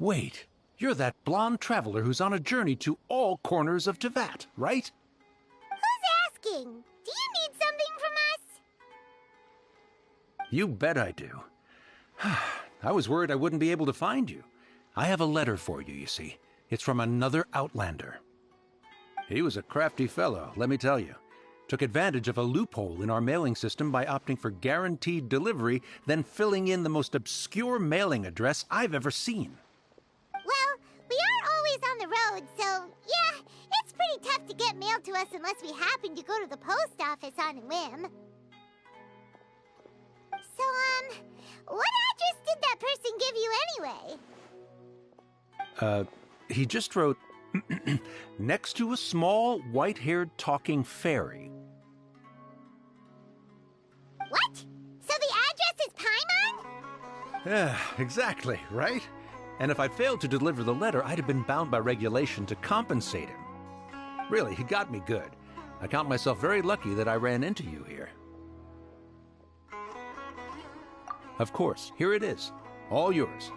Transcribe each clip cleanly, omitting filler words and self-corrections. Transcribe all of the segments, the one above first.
Wait, you're that blonde traveler who's on a journey to all corners of Teyvat, right? Who's asking? Do you need something from us? You bet I do. I was worried I wouldn't be able to find you. I have a letter for you, you see. It's from another Outlander. He was a crafty fellow, let me tell you. Took advantage of a loophole in our mailing system by opting for guaranteed delivery, then filling in the most obscure mailing address I've ever seen. Well, we are always on the road, so yeah, it's pretty tough to get mail to us unless we happen to go to the post office on a whim. So, what address did that person give you anyway? He just wrote, next to a small, white-haired talking fairy. What? So the address is Paimon? Yeah, exactly, right? And if I'd failed to deliver the letter, I'd have been bound by regulation to compensate him. Really, he got me good. I count myself very lucky that I ran into you here. Of course, here it is. All yours.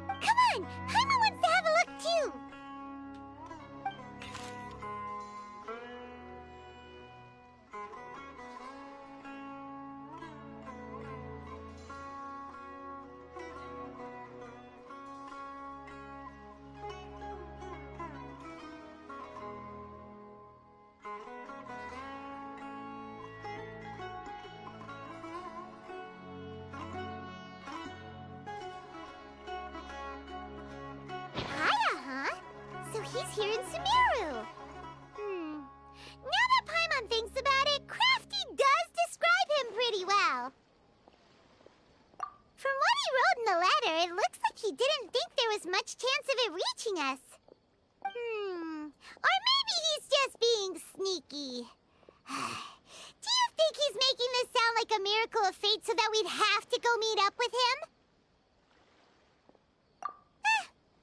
Come on! Paimon wants to have a look too! He's here in Sumeru. Now that Paimon thinks about it, Crafty does describe him pretty well. From what he wrote in the letter, it looks like he didn't think there was much chance of it reaching us. Or maybe he's just being sneaky. Do you think he's making this sound like a miracle of fate so that we'd have to go meet up with him?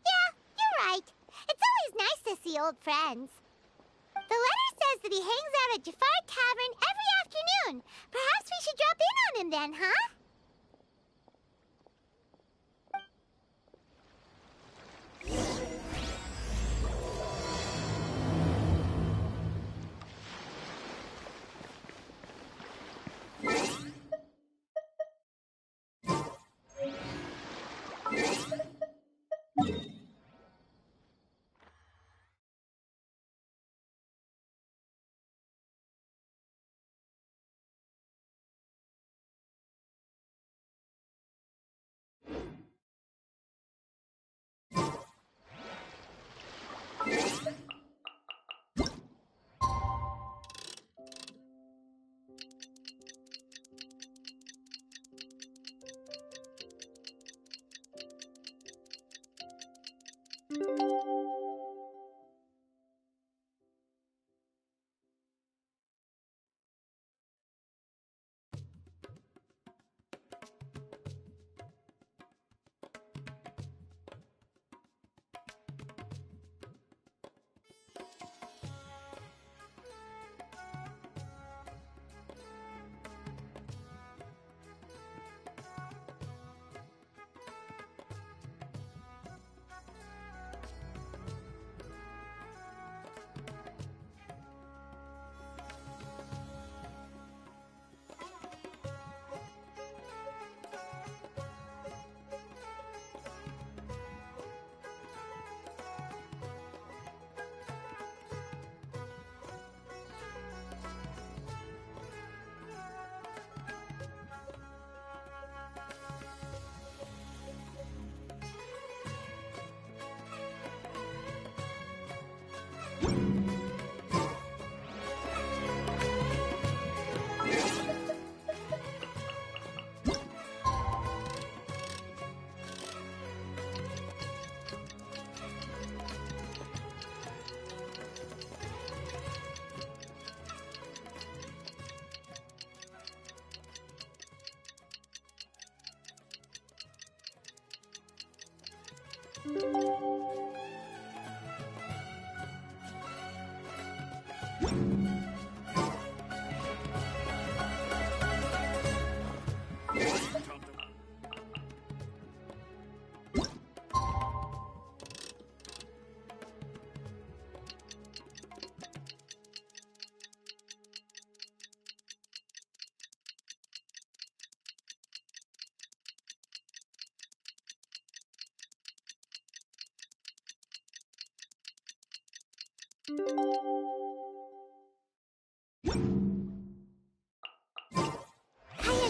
Yeah, you're right. It's always nice to see old friends. The letter says that he hangs out at Jafar Tavern every afternoon. Perhaps we should drop in on him then, huh?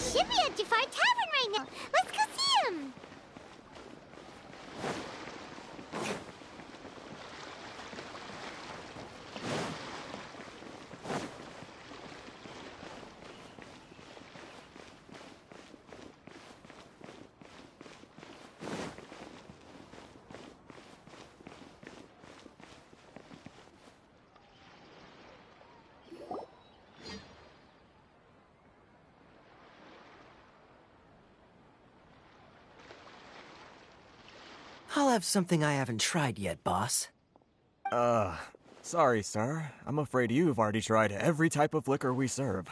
should be at Jafar Tavern right now. Let's go see him. I'll have something I haven't tried yet, boss. Sorry, sir. I'm afraid you've already tried every type of liquor we serve.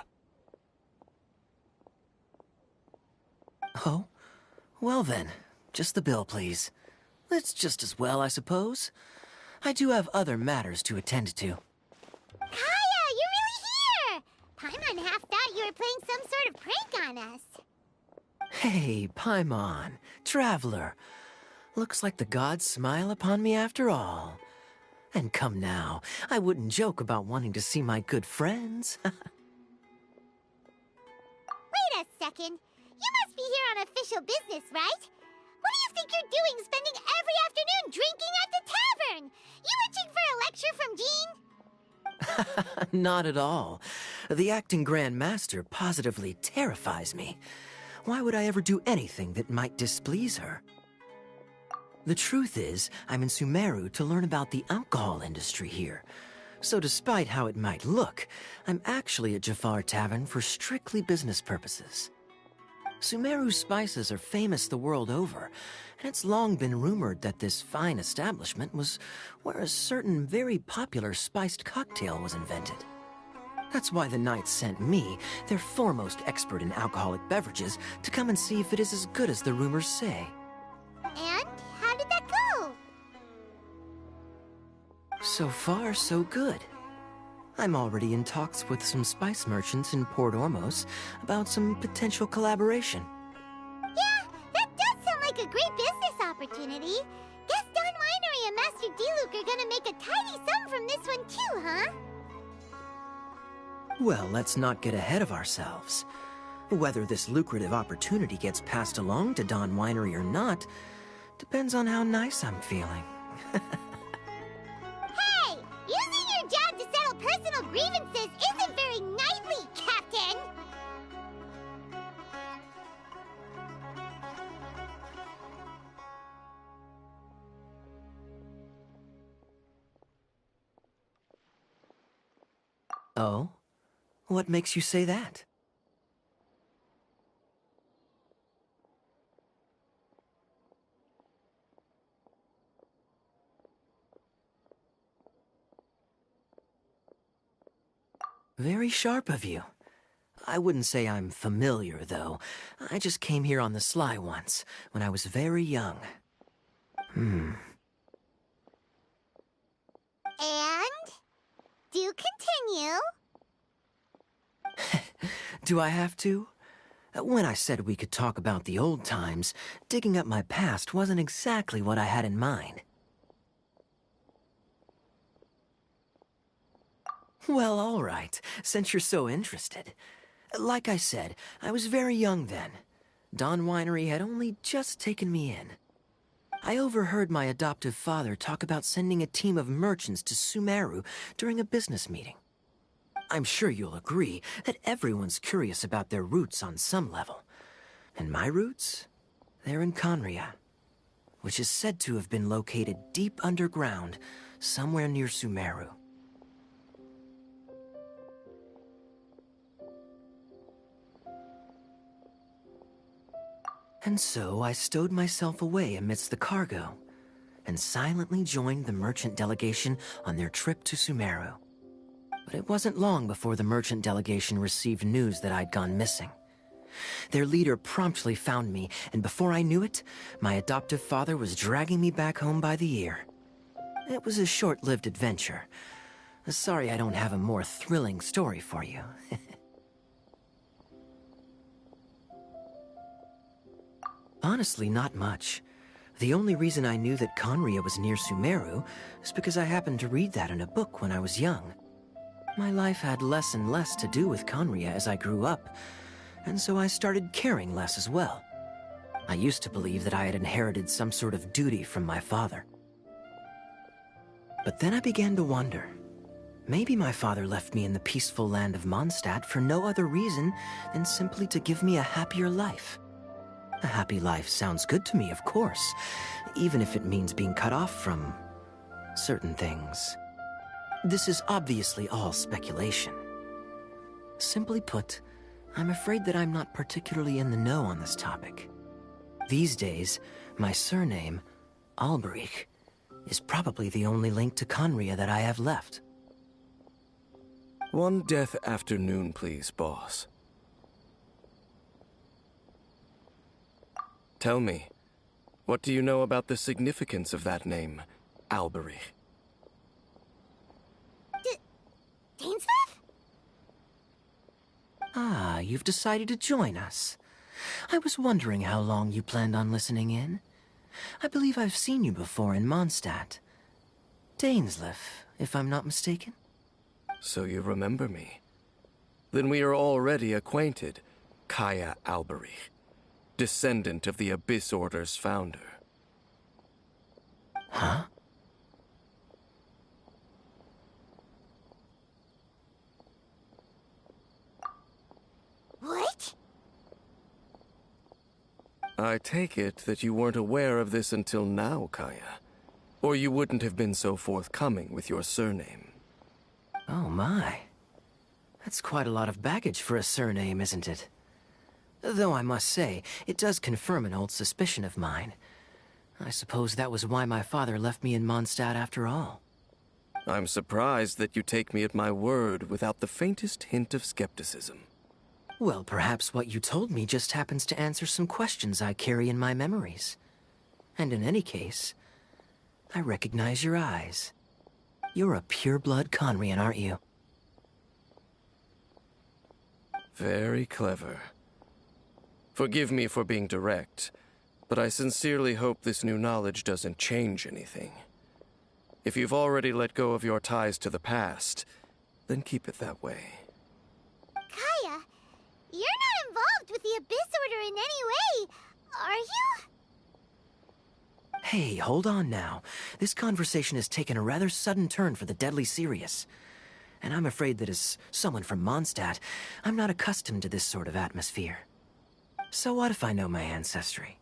Oh? Well then, just the bill, please. It's just as well, I suppose. I do have other matters to attend to. Kaya, you're really here! Paimon half thought you were playing some sort of prank on us. Hey, Paimon, traveler. Looks like the gods smile upon me after all. And come now, I wouldn't joke about wanting to see my good friends. Wait a second. You must be here on official business, right? What do you think you're doing spending every afternoon drinking at the tavern? You itching for a lecture from Jean? Not at all. The acting Grand Master positively terrifies me. Why would I ever do anything that might displease her? The truth is, I'm in Sumeru to learn about the alcohol industry here. So despite how it might look, I'm actually at Jafar Tavern for strictly business purposes. Sumeru spices are famous the world over, and it's long been rumored that this fine establishment was where a certain very popular spiced cocktail was invented. That's why the Knights sent me, their foremost expert in alcoholic beverages, to come and see if it is as good as the rumors say. And how did that go? So far, so good. I'm already in talks with some spice merchants in Port Ormos about some potential collaboration. Yeah, that does sound like a great business opportunity. Guess Don Winery and Master D-Luke are gonna make a tidy sum from this one too, huh? Well, let's not get ahead of ourselves. Whether this lucrative opportunity gets passed along to Don Winery or not depends on how nice I'm feeling. Hey! Using your job to settle personal grievances isn't very knightly, Captain! Oh? What makes you say that? Very sharp of you. I wouldn't say I'm familiar, though. I just came here on the sly once, when I was very young. And? Do continue. Do I have to? When I said we could talk about the old times, digging up my past wasn't exactly what I had in mind. Well, all right, since you're so interested. Like I said, I was very young then. Don Winery had only just taken me in. I overheard my adoptive father talk about sending a team of merchants to Sumeru during a business meeting. I'm sure you'll agree that everyone's curious about their roots on some level. And my roots? They're in Conria, which is said to have been located deep underground, somewhere near Sumeru. And so I stowed myself away amidst the cargo, and silently joined the merchant delegation on their trip to Sumeru. But it wasn't long before the merchant delegation received news that I'd gone missing. Their leader promptly found me, and before I knew it, my adoptive father was dragging me back home by the ear. It was a short-lived adventure. Sorry I don't have a more thrilling story for you. Honestly, not much. The only reason I knew that Conria was near Sumeru is because I happened to read that in a book when I was young. My life had less and less to do with Conria as I grew up, and so I started caring less as well. I used to believe that I had inherited some sort of duty from my father. But then I began to wonder. Maybe my father left me in the peaceful land of Mondstadt for no other reason than simply to give me a happier life. A happy life sounds good to me, of course, even if it means being cut off from certain things. This is obviously all speculation. Simply put, I'm afraid that I'm not particularly in the know on this topic. These days, my surname, Alberich, is probably the only link to Conria that I have left. One death afternoon, please, boss. Tell me, what do you know about the significance of that name, Alberich? Dainsmith? Ah, you've decided to join us. I was wondering how long you planned on listening in. I believe I've seen you before in Mondstadt. Dainsleif, if I'm not mistaken. So you remember me. Then we are already acquainted, Kaya Alberich, descendant of the Abyss Order's founder. Huh? What? I take it that you weren't aware of this until now, Kaya. Or you wouldn't have been so forthcoming with your surname. Oh my. That's quite a lot of baggage for a surname, isn't it? Though I must say, it does confirm an old suspicion of mine. I suppose that was why my father left me in Mondstadt after all. I'm surprised that you take me at my word without the faintest hint of skepticism. Well, perhaps what you told me just happens to answer some questions I carry in my memories. And in any case, I recognize your eyes. You're a pure-blood Conrian, aren't you? Very clever. Forgive me for being direct, but I sincerely hope this new knowledge doesn't change anything. If you've already let go of your ties to the past, then keep it that way. Kaya, you're not involved with the Abyss Order in any way, are you? Hey, hold on now. This conversation has taken a rather sudden turn for the deadly serious. And I'm afraid that as someone from Mondstadt, I'm not accustomed to this sort of atmosphere. So what if I know my ancestry?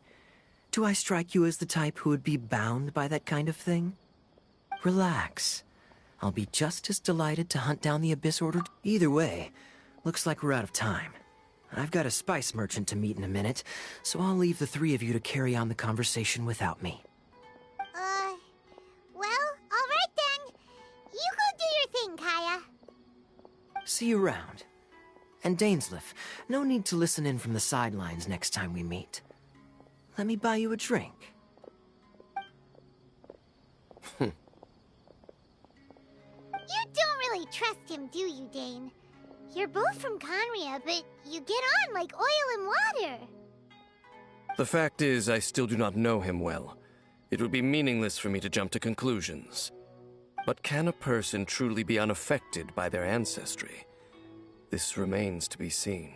Do I strike you as the type who would be bound by that kind of thing? Relax. I'll be just as delighted to hunt down the Abyss Order. Either way, looks like we're out of time. I've got a spice merchant to meet in a minute, so I'll leave the three of you to carry on the conversation without me. Well, alright then. You go do your thing, Kaya. See you around. And Dainsleif, no need to listen in from the sidelines next time we meet. Let me buy you a drink. You don't really trust him, do you, Dane? You're both from Conria, but you get on like oil and water. The fact is, I still do not know him well. It would be meaningless for me to jump to conclusions. But can a person truly be unaffected by their ancestry? This remains to be seen.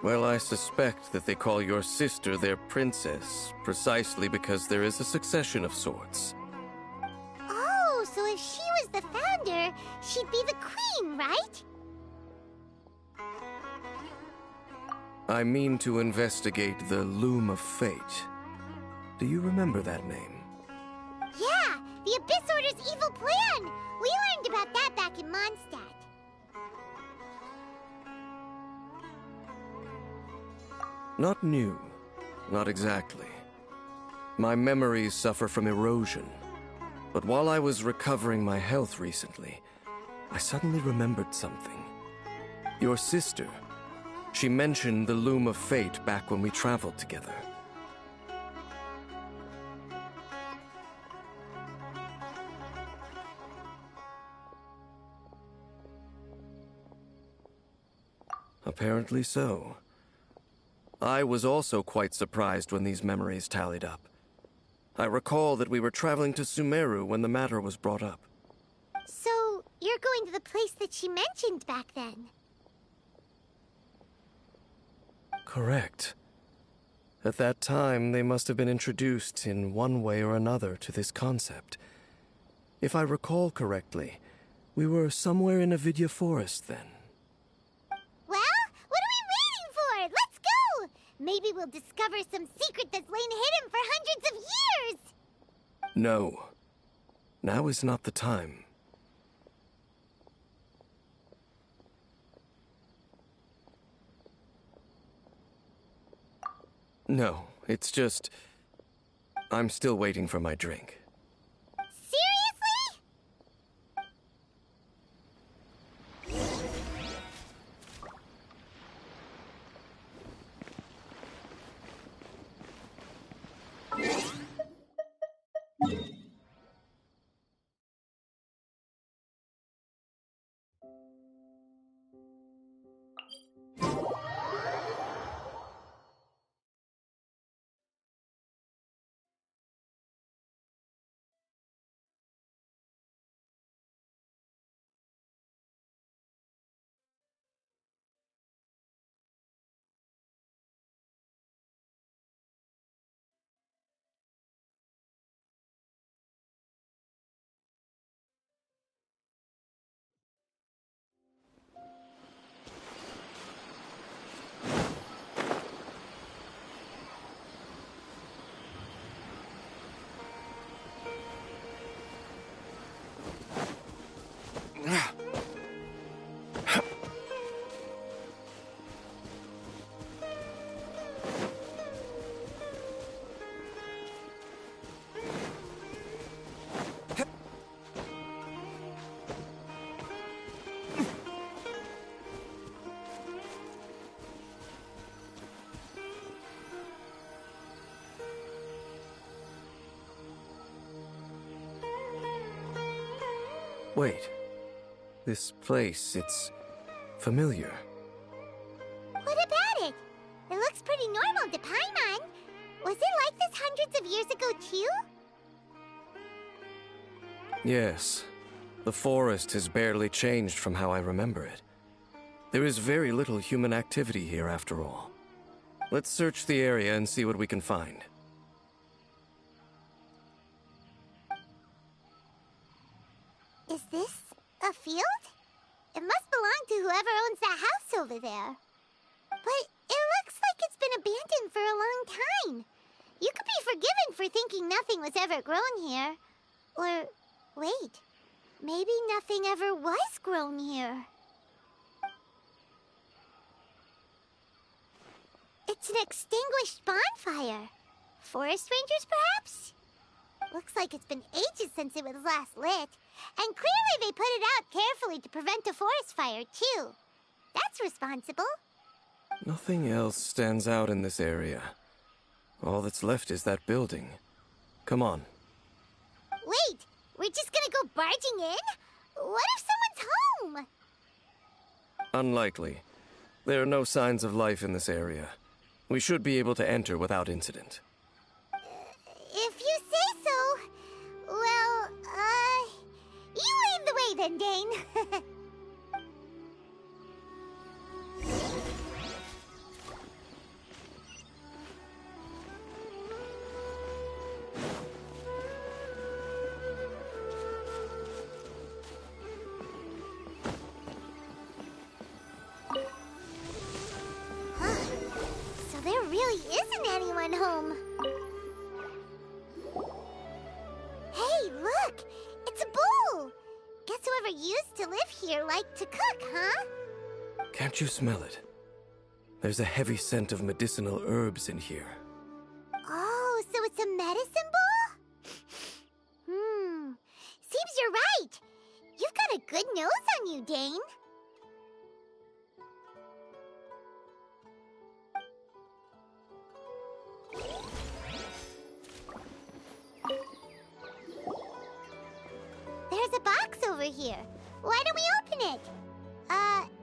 Well, I suspect that they call your sister their princess, precisely because there is a succession of sorts. Oh, so if she was the founder, she'd be the queen, right? I mean to investigate the Loom of Fate. Do you remember that name? Yeah, the Abyss Order's evil plan! We learned about that back in Mondstadt. Not new. Not exactly. My memories suffer from erosion. But while I was recovering my health recently, I suddenly remembered something. Your sister. She mentioned the Loom of Fate back when we traveled together. Apparently so. I was also quite surprised when these memories tallied up. I recall that we were traveling to Sumeru when the matter was brought up. So, your they're going to the place that she mentioned back then. Correct. At that time, they must have been introduced in one way or another to this concept. If I recall correctly, we were somewhere in Avidya Forest then. Well, what are we waiting for? Let's go! Maybe we'll discover some secret that's lain hidden for hundreds of years! No. Now is not the time. No, it's just... I'm still waiting for my drink. Seriously? Wait. This place, it's familiar. What about it? It looks pretty normal to Paimon. Was it like this hundreds of years ago, too? Yes. The forest has barely changed from how I remember it. There is very little human activity here, after all. Let's search the area and see what we can find. Is this a field? It must belong to whoever owns that house over there. But it looks like it's been abandoned for a long time. You could be forgiven for thinking nothing was ever grown here. Or, wait, maybe nothing ever was grown here. It's an extinguished bonfire. Forest rangers, perhaps? Looks like it's been ages since it was last lit. And clearly they put it out carefully to prevent a forest fire, too. That's responsible. Nothing else stands out in this area. All that's left is that building. Come on. Wait, we're just gonna go barging in? What if someone's home? Unlikely. There are no signs of life in this area. We should be able to enter without incident. If you say so. Well, you lead the way then, Dane. So there really isn't anyone home. Hey, look! It's a bull! Guess whoever used to live here liked to cook, huh? Can't you smell it? There's a heavy scent of medicinal herbs in here. Oh, so it's a medicine bull? Seems you're right. You've got a good nose on you, Dane. There's a box over here. Why don't we open it?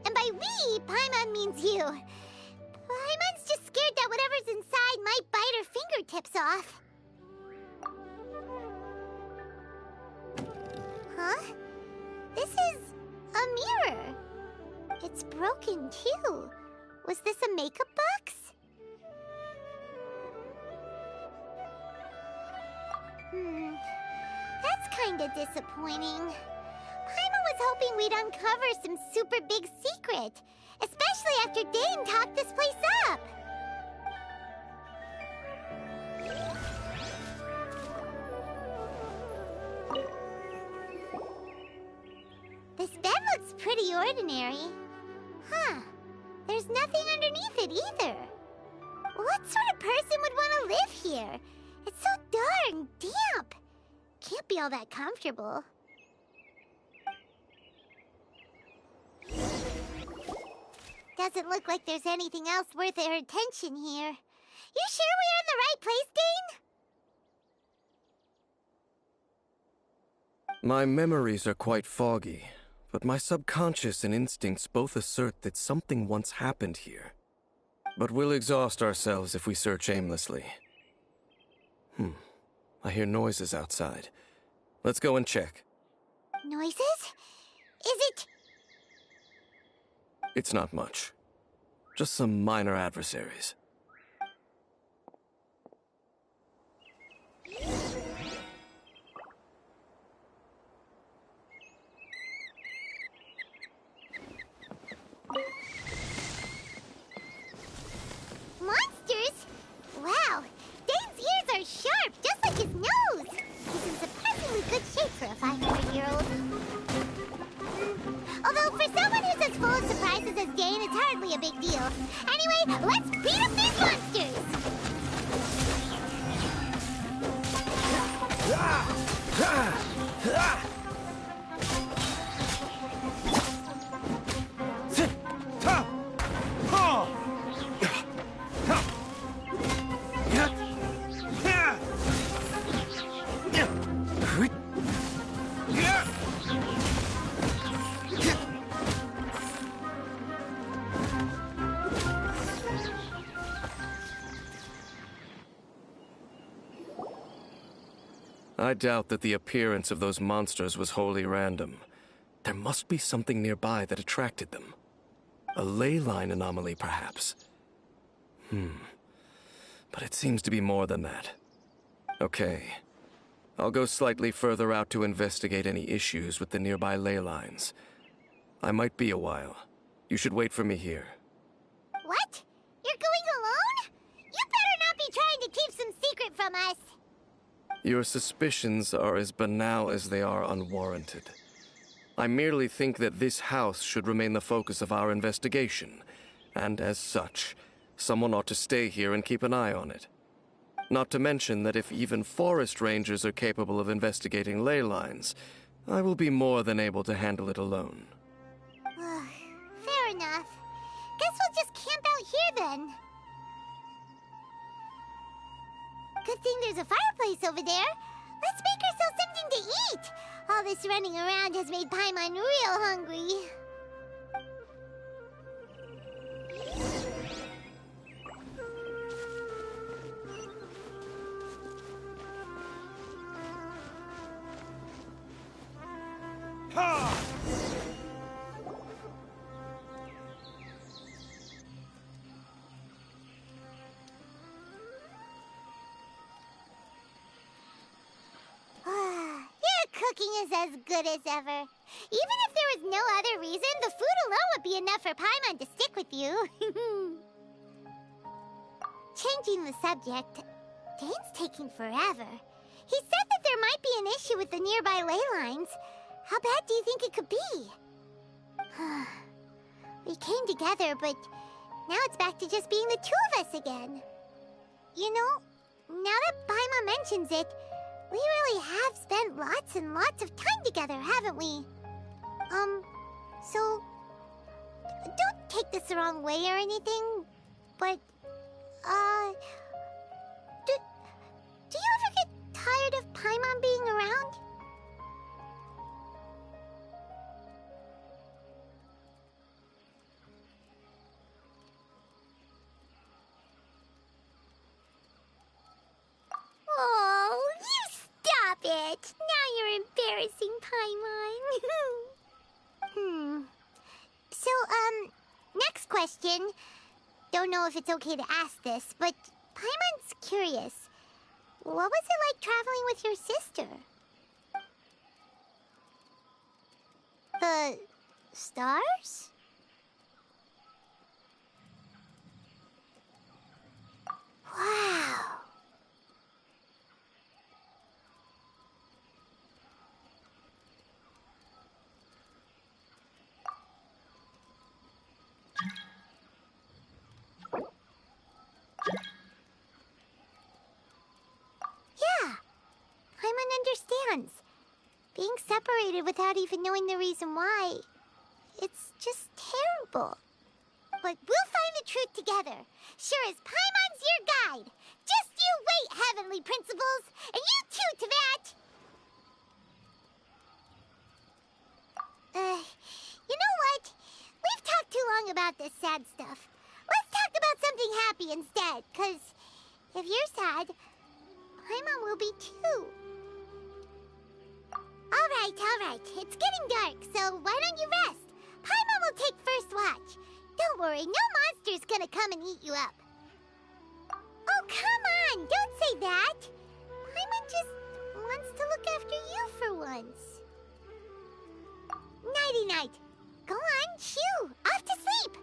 And by we, Paimon means you. Paimon's just scared that whatever's inside might bite her fingertips off. Huh? This is It's broken, too. Was this a makeup box? That's kinda disappointing. Paimon was hoping we'd uncover some super big secret, especially after Dane talked this place up. This bed looks pretty ordinary. Huh. There's nothing underneath it either. What sort of person would want to live here? It's so darn damp. Can't be all that comfortable. Doesn't look like there's anything else worth our attention here. You sure we're in the right place, Dane? My memories are quite foggy, but my subconscious and instincts both assert that something once happened here. But we'll exhaust ourselves if we search aimlessly. I hear noises outside. Let's go and check. Noises? Is it... It's not much. Just some minor adversaries. Monsters? Wow, Dane's ears are sharp, just like his nose. He's in surprisingly good shape for a 500-year-old. Although for someone who's as full of surprises as Dane, it's hardly a big deal. Anyway, let's beat up these monsters! I doubt that the appearance of those monsters was wholly random. There must be something nearby that attracted them. A ley line anomaly, perhaps. But it seems to be more than that. Okay. I'll go slightly further out to investigate any issues with the nearby ley lines. I might be a while. You should wait for me here. What? You're going alone? You better not be trying to keep some secret from us. Your suspicions are as banal as they are unwarranted. I merely think that this house should remain the focus of our investigation, and as such, someone ought to stay here and keep an eye on it. Not to mention that if even forest rangers are capable of investigating ley lines, I will be more than able to handle it alone. Fair enough. Guess we'll just camp out here then. Good thing there's a fireplace over there. Let's make ourselves something to eat. All this running around has made Paimon real hungry. Cooking is as good as ever. Even if there was no other reason, the food alone would be enough for Paimon to stick with you. Changing the subject, Dane's taking forever. He said that there might be an issue with the nearby ley lines. How bad do you think it could be? We came together, but now it's back to just being the two of us again. You know, now that Paimon mentions it, we really have spent lots and lots of time together, haven't we? So... Don't take this the wrong way or anything, but... Do you ever get tired of Paimon being around? Oh, you stop it! Now you're embarrassing, Paimon. So, question. Don't know if it's okay to ask this, but Paimon's curious. What was it like traveling with your sister? The stars? Wow. Yeah, Paimon understands. Being separated without even knowing the reason why, it's just terrible. But we'll find the truth together. Sure as Paimon's your guide. Just you wait, Heavenly Principles, and you too, Teyvat. You know what? We've talked too long about this sad stuff. Let's talk about something happy instead, 'cause if you're sad, Paimon will be too. All right. It's getting dark, so why don't you rest? Paimon will take first watch. Don't worry, no monster's gonna come and eat you up. Oh, come on! Don't say that! Paimon just wants to look after you for once. Nighty-night. Go on, shoo! Off to sleep!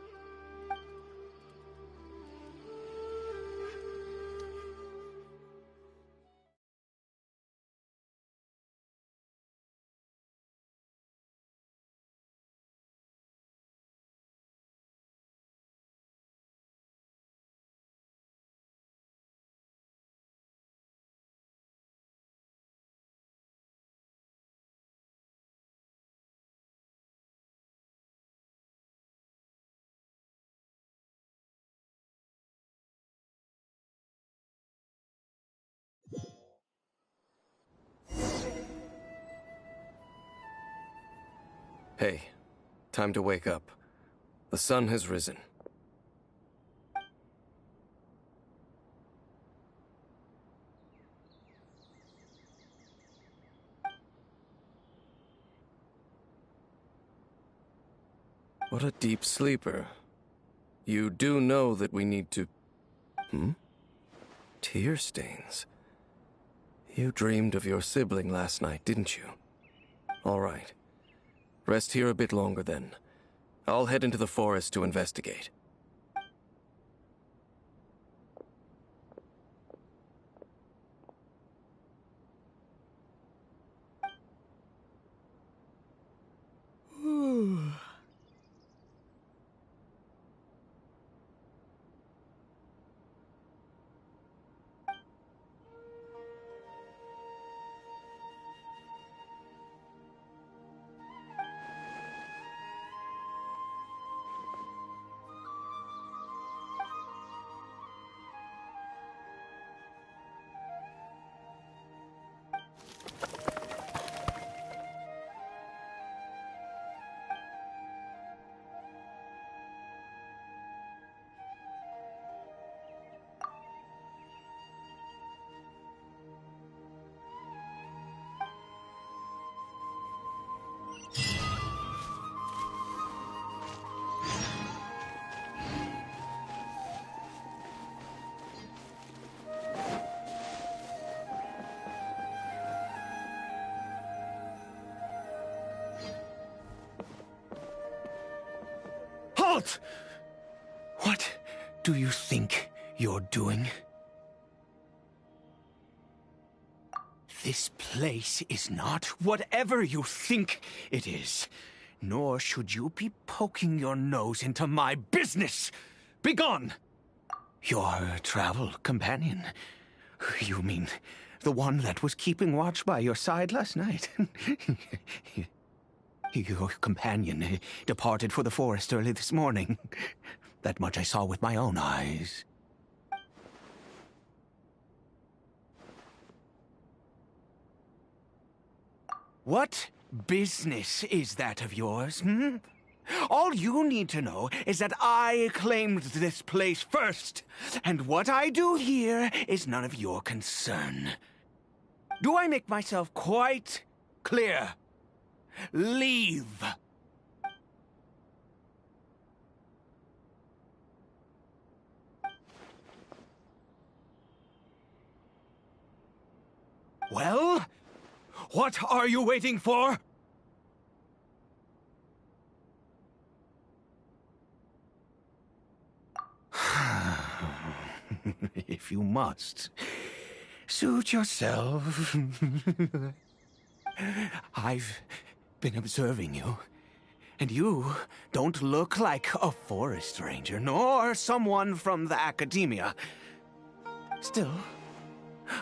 Hey, time to wake up. The sun has risen. What a deep sleeper. You do know that we need to... Tear stains. You dreamed of your sibling last night, didn't you? All right. Rest here a bit longer then. I'll head into the forest to investigate. Halt! What do you think you're doing? This place is not whatever you think it is. Nor should you be poking your nose into my business. Begone! Your travel companion. You mean the one that was keeping watch by your side last night? Your companion departed for the forest early this morning. That much I saw with my own eyes. What business is that of yours, All you need to know is that I claimed this place first, and what I do here is none of your concern. Do I make myself quite clear? Leave. Well, what are you waiting for? If you must, suit yourself. I've been observing you, and you don't look like a forest ranger, nor someone from the academia. Still,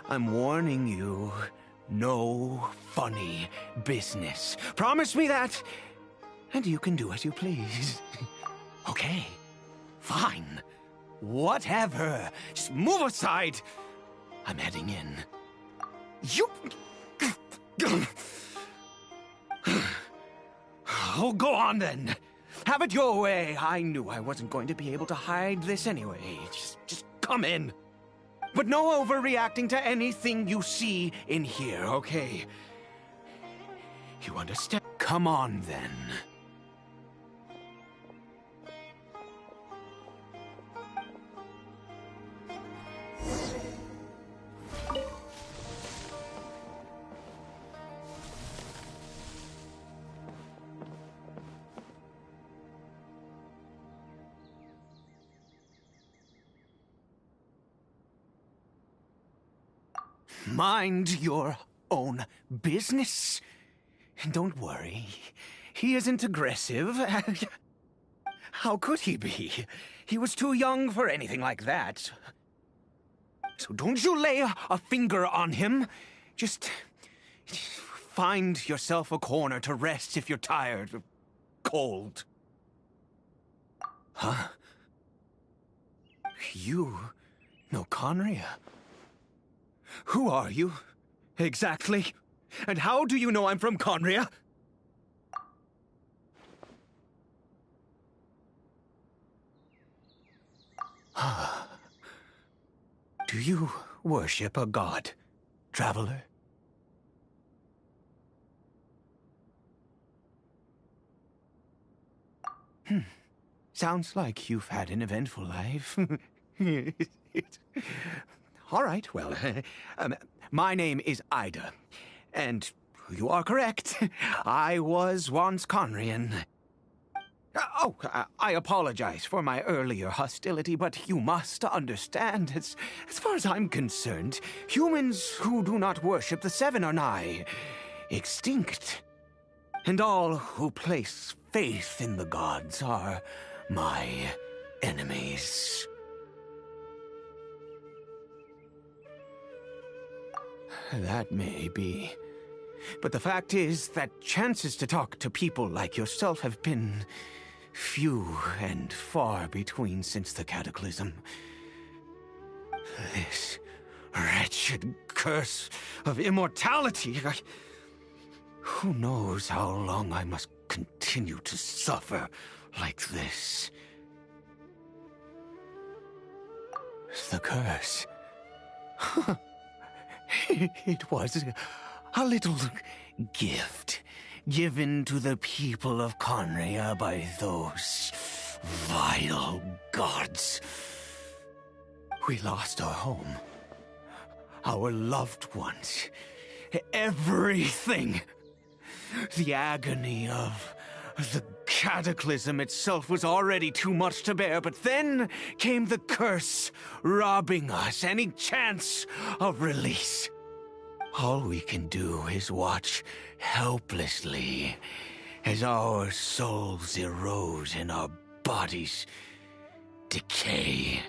I'm warning you, no funny business. Promise me that, and you can do as you please. Okay, fine. Whatever. Just move aside. I'm heading in. You... Oh, go on then. Have it your way. I knew I wasn't going to be able to hide this anyway. Just come in. But no overreacting to anything you see in here, okay? You understand? Come on then. Mind your own business. Don't worry. He isn't aggressive. How could he be? He was too young for anything like that. So don't you lay a finger on him. Just find yourself a corner to rest if you're tired or cold. Huh? You know Conria? Who are you, exactly? And how do you know I'm from Conria? Do you worship a god, traveler? Sounds like you've had an eventful life. All right, well, my name is Ida, and you are correct. I was once Conrian. I apologize for my earlier hostility, but you must understand, as far as I'm concerned, humans who do not worship the Seven are nigh extinct. And all who place faith in the gods are my enemies. That may be. But the fact is that chances to talk to people like yourself have been few and far between since the cataclysm. This wretched curse of immortality. Who knows how long I must continue to suffer like this? The curse. It was a little gift given to the people of Conria by those vile gods. We lost our home, our loved ones, everything. The agony of the cataclysm itself was already too much to bear, but then came the curse, robbing us any chance of release. All we can do is watch helplessly as our souls erode and our bodies decay.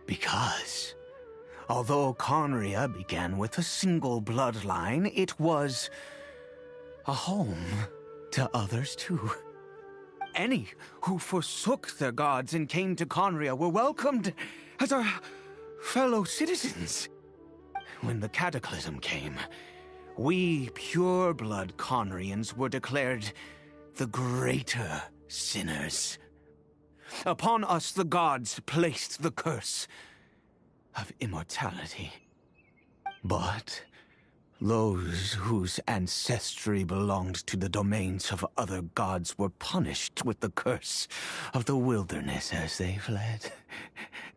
Because, although Conria began with a single bloodline, it was a home to others too. Any who forsook their gods and came to Conria were welcomed as our fellow citizens. When the cataclysm came, we pure-blood Conrians were declared the greater sinners. Upon us the gods placed the curse of immortality. But Those whose ancestry belonged to the domains of other gods were punished with the curse of the wilderness as they fled,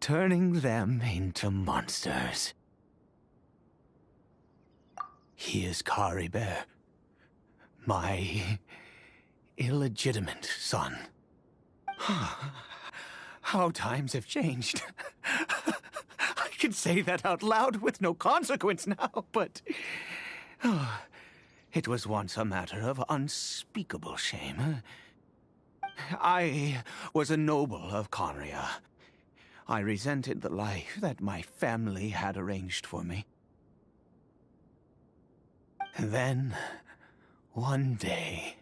turning them into monsters. He is Caribert, my illegitimate son. How times have changed. I can say that out loud with no consequence now, but it was once a matter of unspeakable shame. I was a noble of Conria. I resented the life that my family had arranged for me. Then, one day,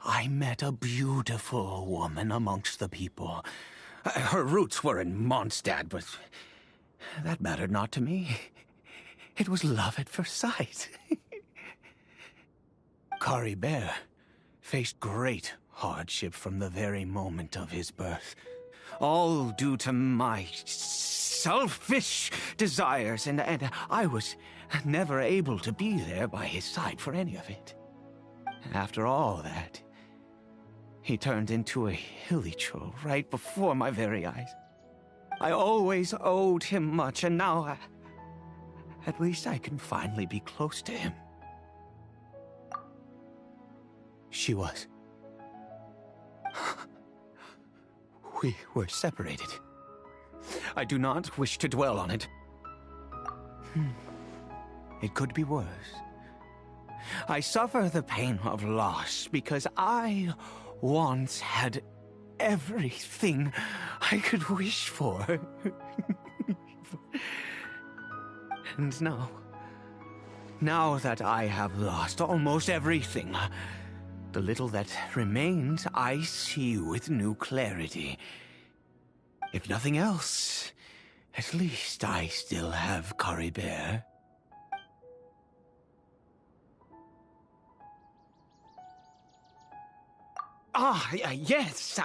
I met a beautiful woman amongst the people. Her roots were in Mondstadt, but that mattered not to me. It was love at first sight. Caribert faced great hardship from the very moment of his birth, all due to my selfish desires, and I was never able to be there by his side for any of it. After all that, he turned into a hilichurl right before my very eyes. I always owed him much, and now at least I can finally be close to him. She was. We were separated. I do not wish to dwell on it. It could be worse. I suffer the pain of loss because I once had everything I could wish for. And now that I have lost almost everything, the little that remains I see with new clarity. If nothing else, at least I still have Caribert. Yes,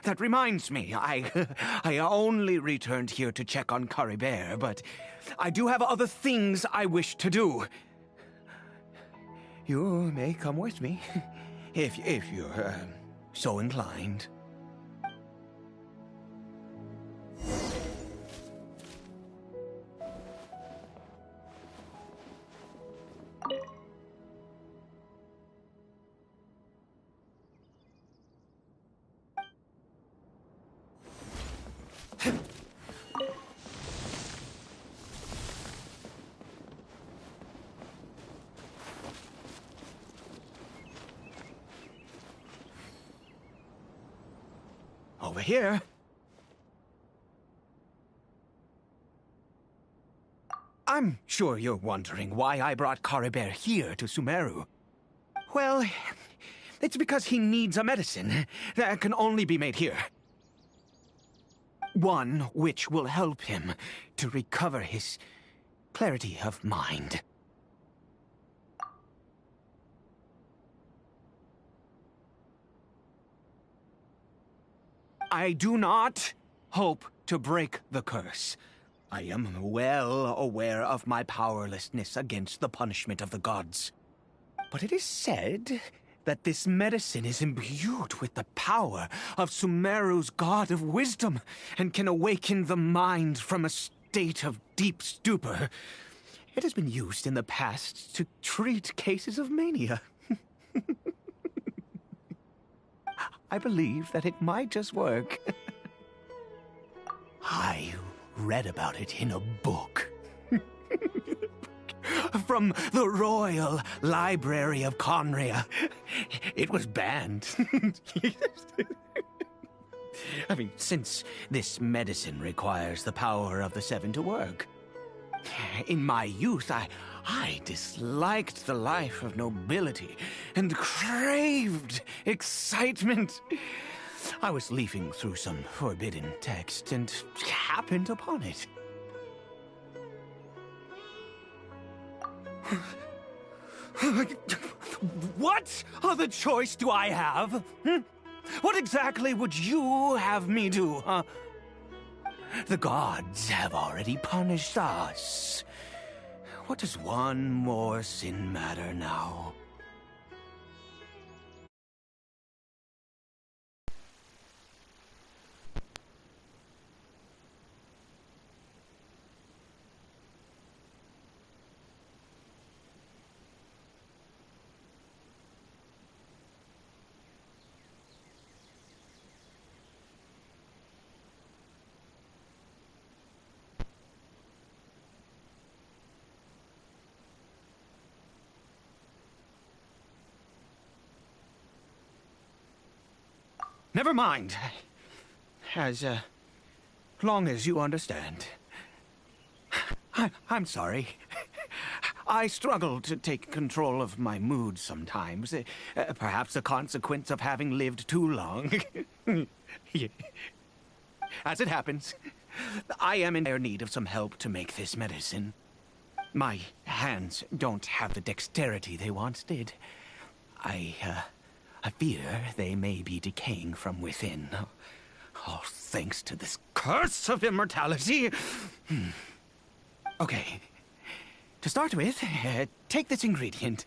that reminds me. I only returned here to check on Caribert, but I do have other things I wish to do. You may come with me, if you're so inclined. Over here. I'm sure you're wondering why I brought Caribert here to Sumeru. Well, it's because he needs a medicine that can only be made here. One which will help him to recover his clarity of mind. I do not hope to break the curse. I am well aware of my powerlessness against the punishment of the gods. But it is said that this medicine is imbued with the power of Sumeru's god of wisdom and can awaken the mind from a state of deep stupor. It has been used in the past to treat cases of mania. I believe that it might just work. I read about it in a book. From the Royal Library of Conria. It was banned. I mean, since this medicine requires the power of the Seven to work. In my youth, I disliked the life of nobility and craved excitement. I was leafing through some forbidden text and happened upon it. What other choice do I have? What exactly would you have me do, huh? The gods have already punished us. What does one more sin matter now? Never mind. As long as you understand. I'm sorry. I struggle to take control of my mood sometimes. Perhaps a consequence of having lived too long. Yeah. As it happens, I am in dire need of some help to make this medicine. My hands don't have the dexterity they once did. I fear they may be decaying from within. All thanks to this curse of immortality. Okay. To start with, take this ingredient.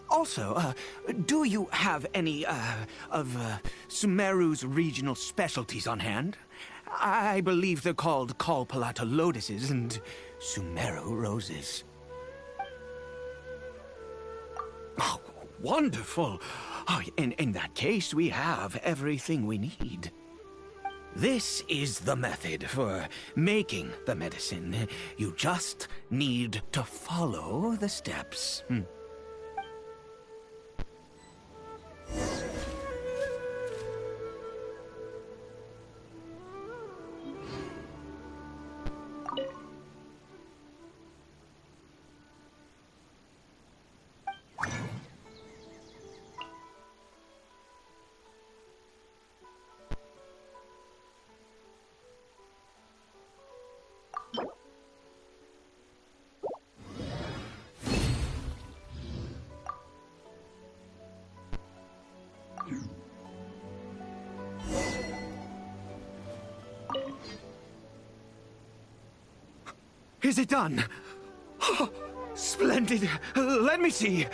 Also, do you have any, of Sumeru's regional specialties on hand? I believe they're called Kalpalata lotuses and Sumeru roses. Oh, wonderful! Oh, in that case, we have everything we need. This is the method for making the medicine. You just need to follow the steps. Is it done? Oh, splendid. Let me see.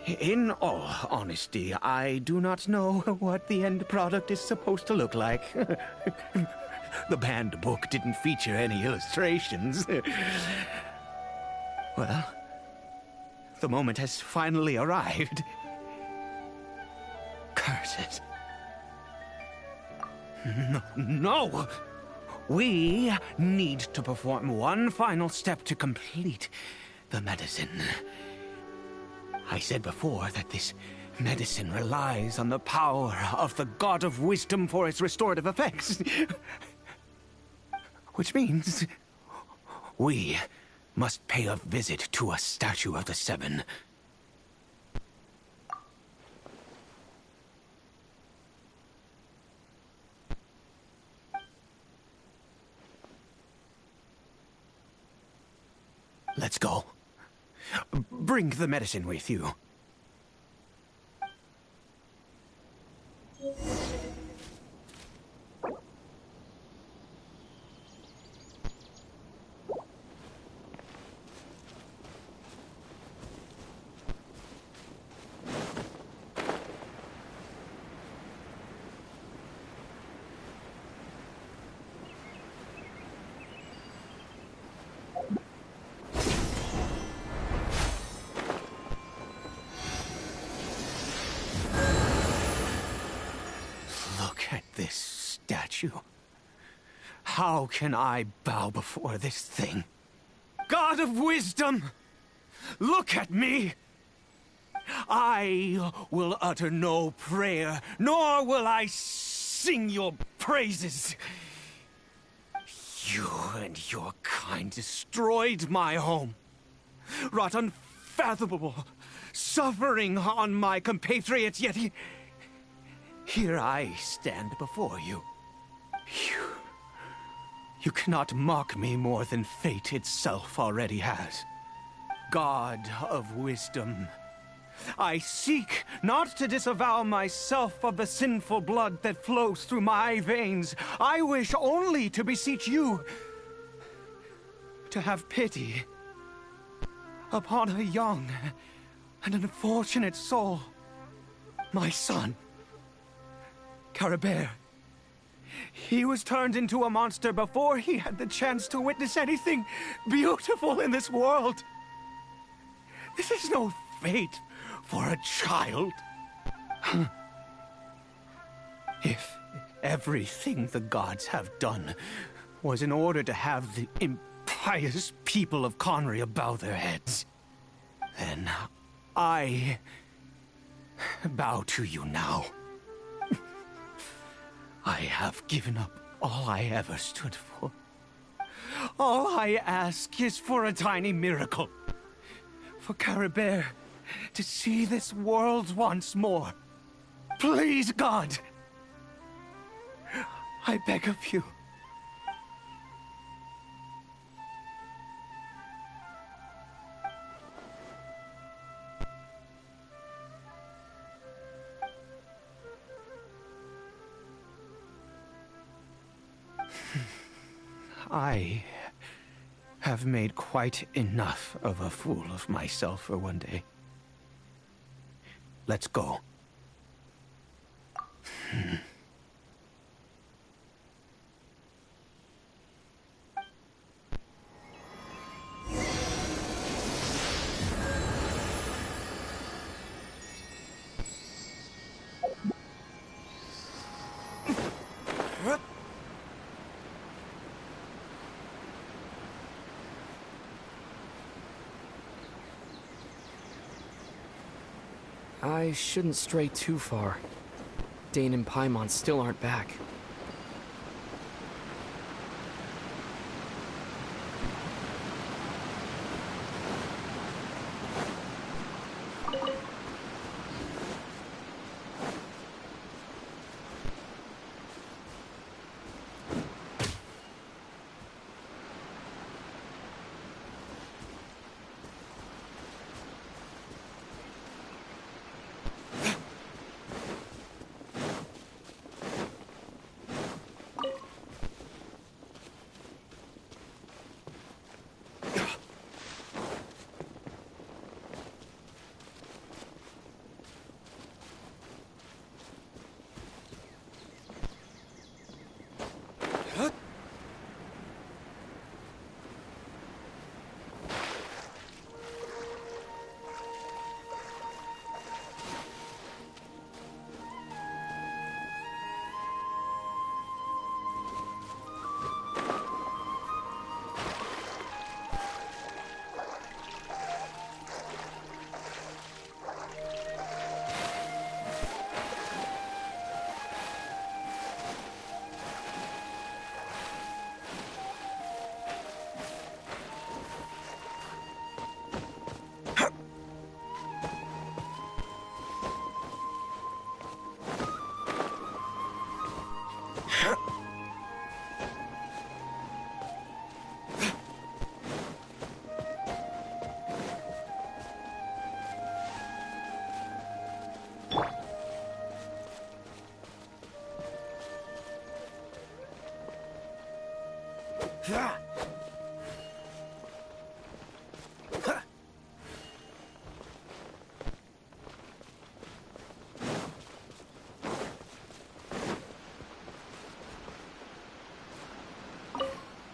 In all honesty, I do not know what the end product is supposed to look like. The banned book didn't feature any illustrations. Well, the moment has finally arrived. Curse it. No! We need to perform one final step to complete the medicine. I said before that this medicine relies on the power of the God of Wisdom for its restorative effects. Which means we must pay a visit to a statue of the Seven. Let's go. Bring the medicine with you. How can I bow before this thing? God of Wisdom, look at me! I will utter no prayer, nor will I sing your praises. You and your kind destroyed my home, wrought unfathomable suffering on my compatriots, yet here I stand before you. You cannot mock me more than fate itself already has. God of wisdom. I seek not to disavow myself of the sinful blood that flows through my veins. I wish only to beseech you to have pity upon a young and unfortunate soul. My son, Caribert. He was turned into a monster before he had the chance to witness anything beautiful in this world. This is no fate for a child. If everything the gods have done was in order to have the impious people of Conria bow their heads, then I bow to you now. I have given up all I ever stood for. All I ask is for a tiny miracle. For Caribert to see this world once more. Please, God. I beg of you. I have made quite enough of a fool of myself for one day. Let's go. I shouldn't stray too far. Dane and Paimon still aren't back.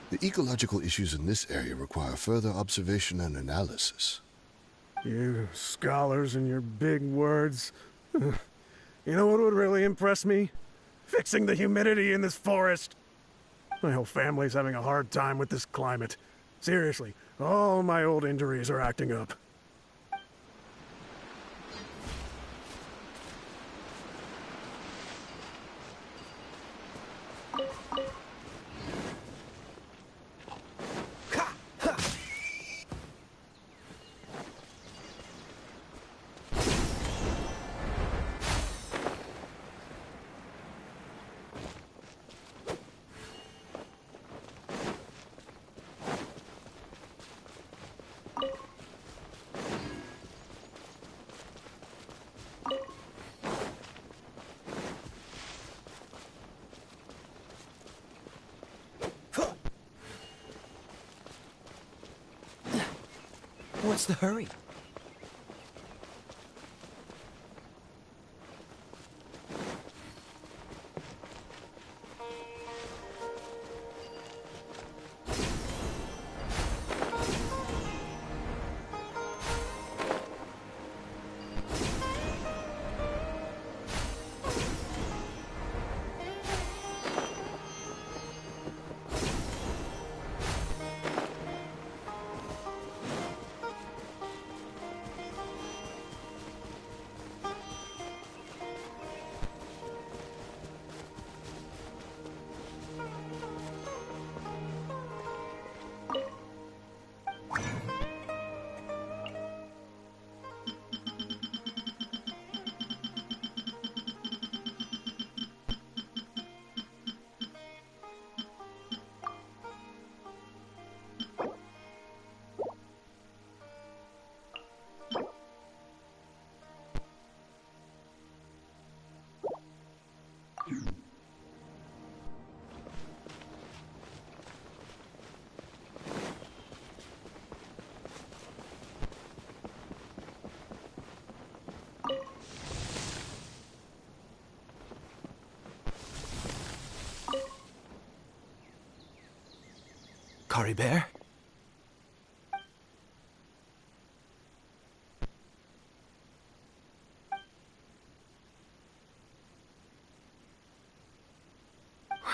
The ecological issues in this area require further observation and analysis. You scholars and your big words. You know what would really impress me? Fixing the humidity in this forest. My whole family's having a hard time with this climate. Seriously, all my old injuries are acting up. What's the hurry? Caribert?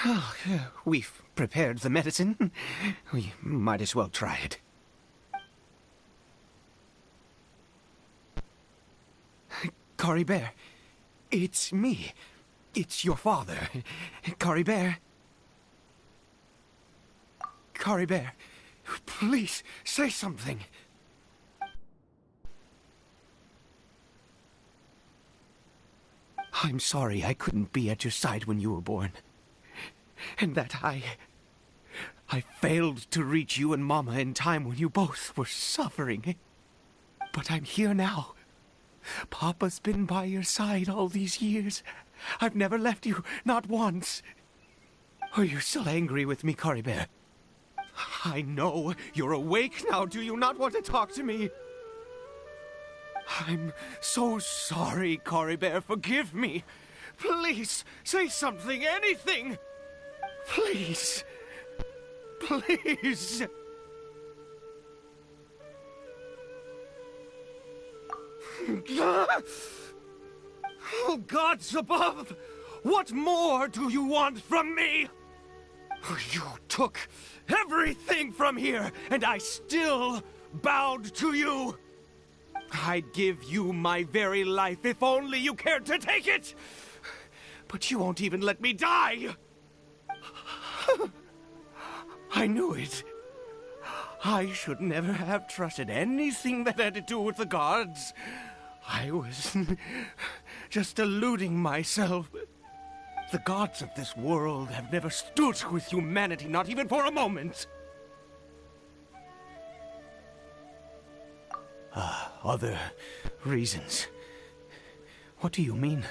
Well, we've prepared the medicine. We might as well try it. Caribert, it's me. It's your father. Caribert. Caribert, please, say something. I'm sorry I couldn't be at your side when you were born. And that I failed to reach you and Mama in time when you both were suffering. But I'm here now. Papa's been by your side all these years. I've never left you, not once. Are you still angry with me, Caribert? I know you're awake now. Do you not want to talk to me? I'm so sorry, Caribert. Forgive me. Please, say something, anything. Please. Please. Oh, gods above! What more do you want from me? You took everything from here, and I still bowed to you. I'd give you my very life if only you cared to take it. But you won't even let me die. I knew it. I should never have trusted anything that had to do with the gods. I was just deluding myself. The gods of this world have never stood with humanity, not even for a moment. Other reasons. What do you mean?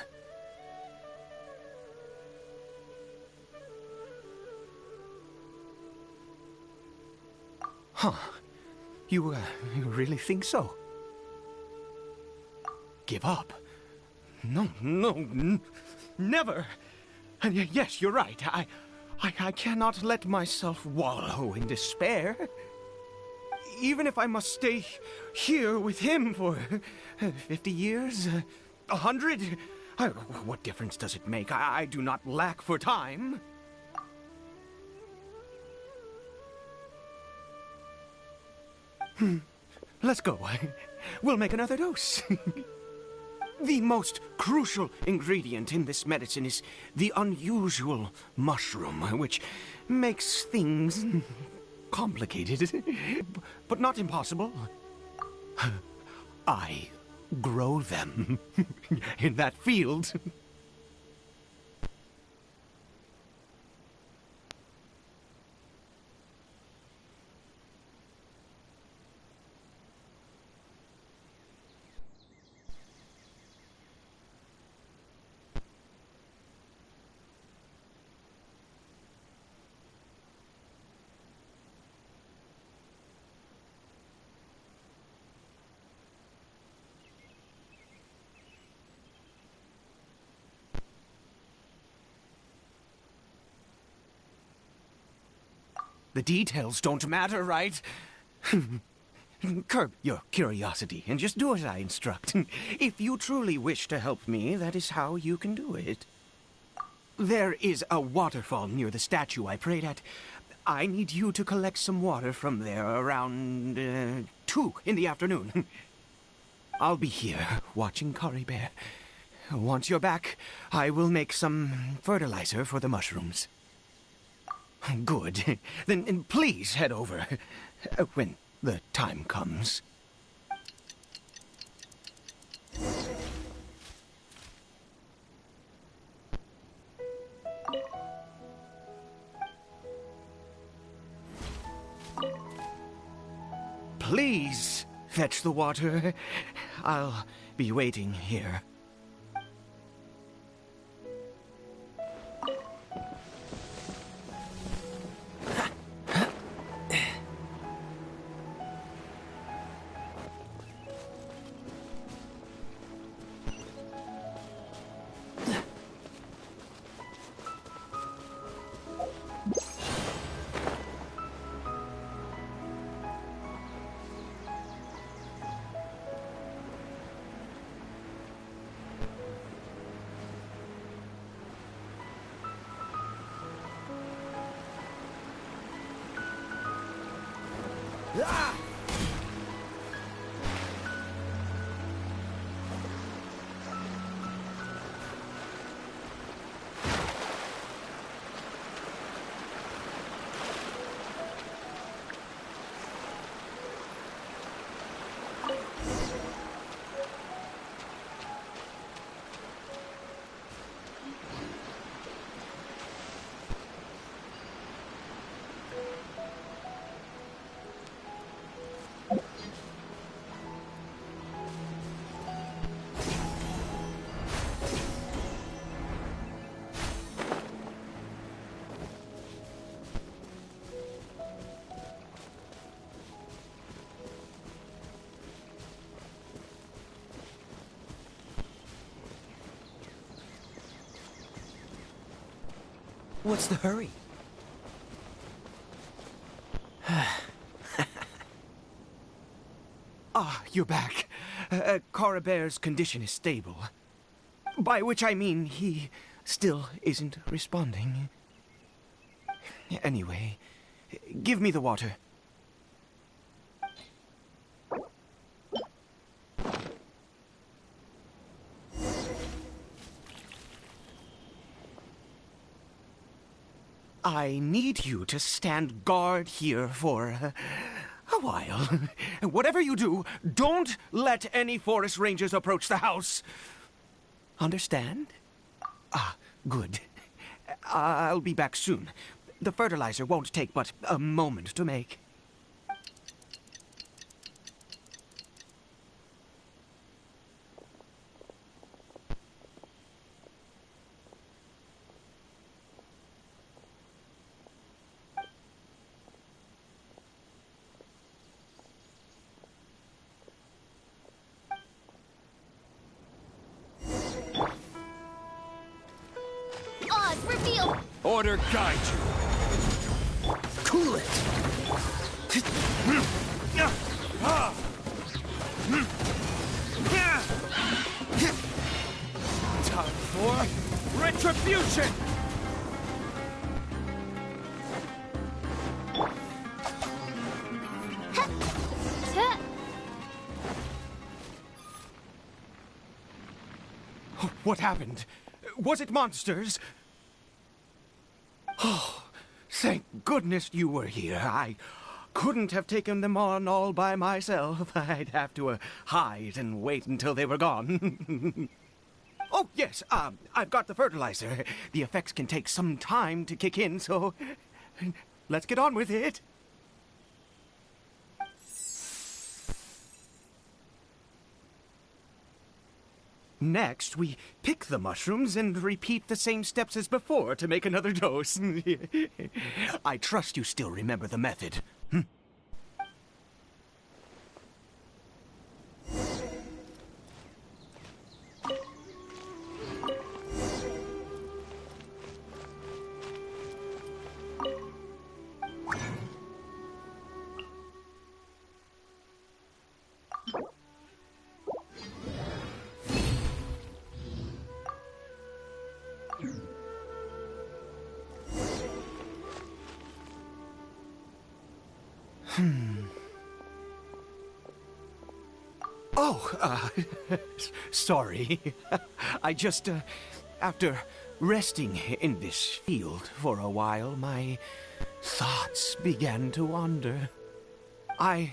Huh. You really think so? Give up? No, never! And yes, you're right. I cannot let myself wallow in despair. Even if I must stay here with him for 50 years, 100, what difference does it make? I do not lack for time. Let's go. We'll make another dose. The most crucial ingredient in this medicine is the unusual mushroom, which makes things complicated, but not impossible. I grow them in that field. The details don't matter, right? Curb your curiosity and just do as I instruct. If you truly wish to help me, that is how you can do it. There is a waterfall near the statue I prayed at. I need you to collect some water from there around 2 in the afternoon. I'll be here watching Kari Bear. Once you're back, I will make some fertilizer for the mushrooms. Good. Then please head over when the time comes. Please fetch the water. I'll be waiting here. What's the hurry? You're back. Kari Bear's condition is stable. By which I mean he still isn't responding. Anyway, give me the water. I need you to stand guard here for a while. Whatever you do, don't let any forest rangers approach the house. Understand? Good. I'll be back soon. The fertilizer won't take but a moment to make. Order guide you. Cool it! Time for retribution! What happened? Was it monsters? Oh, thank goodness you were here. I couldn't have taken them on all by myself. I'd have to hide and wait until they were gone. Oh, yes, I've got the fertilizer. The effects can take some time to kick in, so let's get on with it. Next, we pick the mushrooms and repeat the same steps as before to make another dose. I trust you still remember the method. Oh, sorry. I just, after resting in this field for a while, my thoughts began to wander. I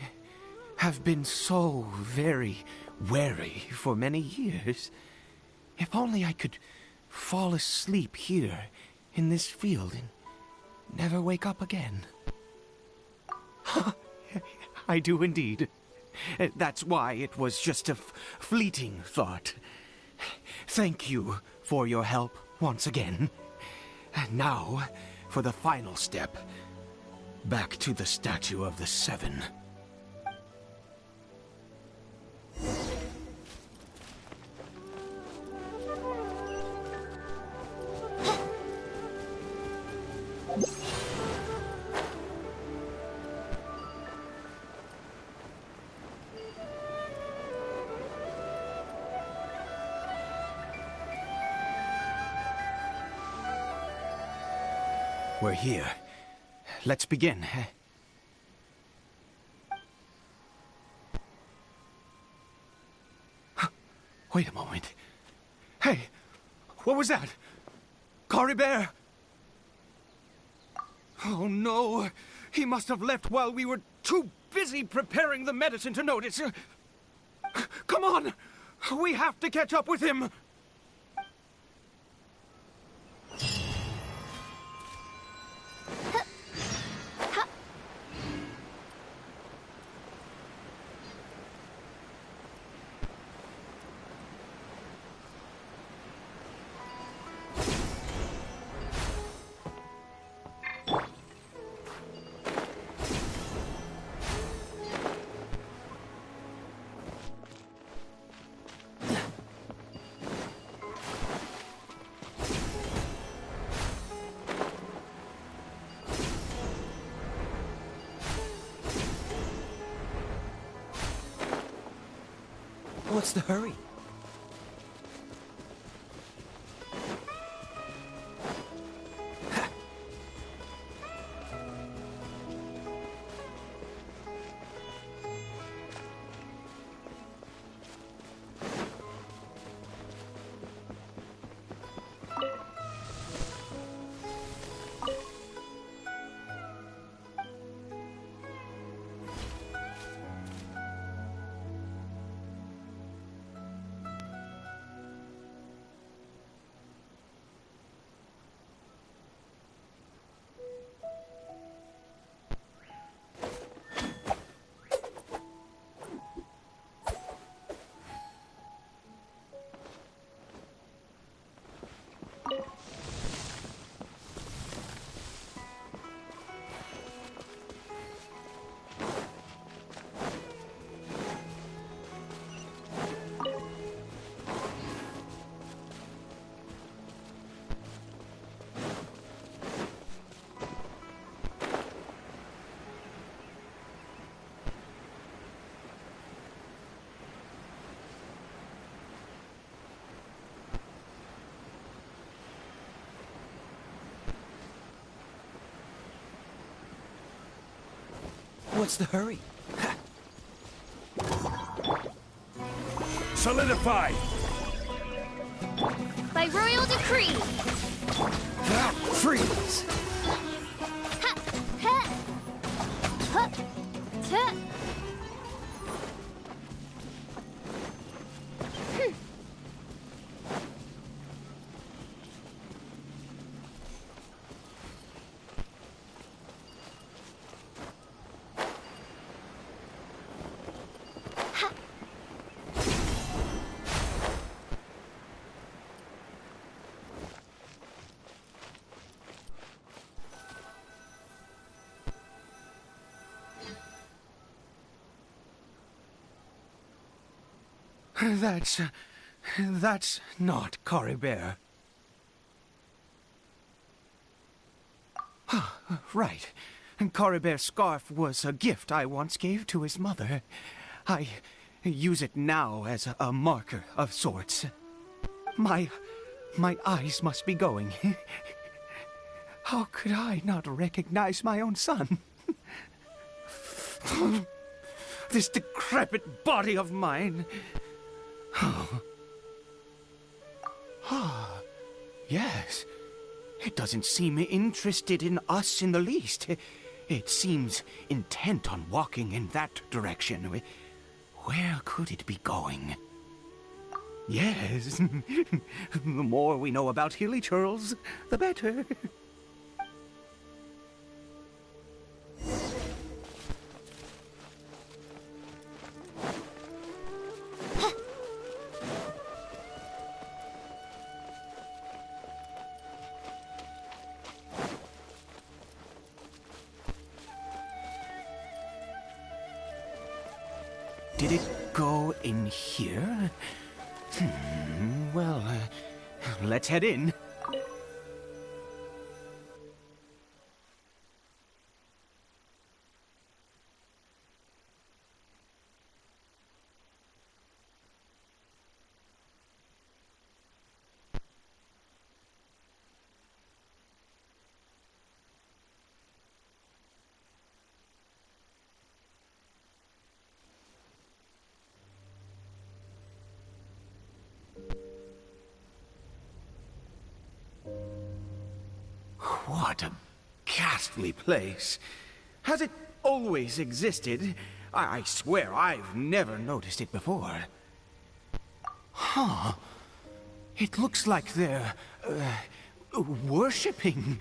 have been so very wary for many years. If only I could fall asleep here in this field and never wake up again. I do indeed. That's why it was just a fleeting thought. Thank you for your help once again. And now, for the final step. Back to the Statue of the Seven. We're here. Let's begin. Wait a moment. Hey, what was that? Cory Bear? Oh no, he must have left while we were too busy preparing the medicine to notice. Come on, we have to catch up with him. What's the hurry? What's the hurry? Solidify! By royal decree! Freeze! Ha! Ha! Ha! Ha! That's not Cory Bear. Right. Cory Bear's scarf was a gift I once gave to his mother. I use it now as a marker of sorts. My eyes must be going. How could I not recognize my own son? This decrepit body of mine. Yes. It doesn't seem interested in us in the least. It seems intent on walking in that direction. Where could it be going? Yes. The more we know about Hilly Churls, the better. Did it go in here? Well, let's head in. What a ghastly place. Has it always existed? I swear I've never noticed it before. Huh. It looks like they're, worshipping.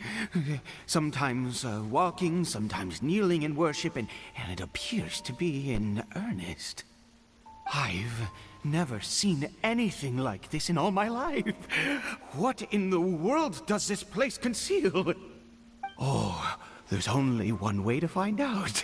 Sometimes walking, sometimes kneeling in worship, and it appears to be in earnest. I've never seen anything like this in all my life. What in the world does this place conceal? Oh, there's only one way to find out.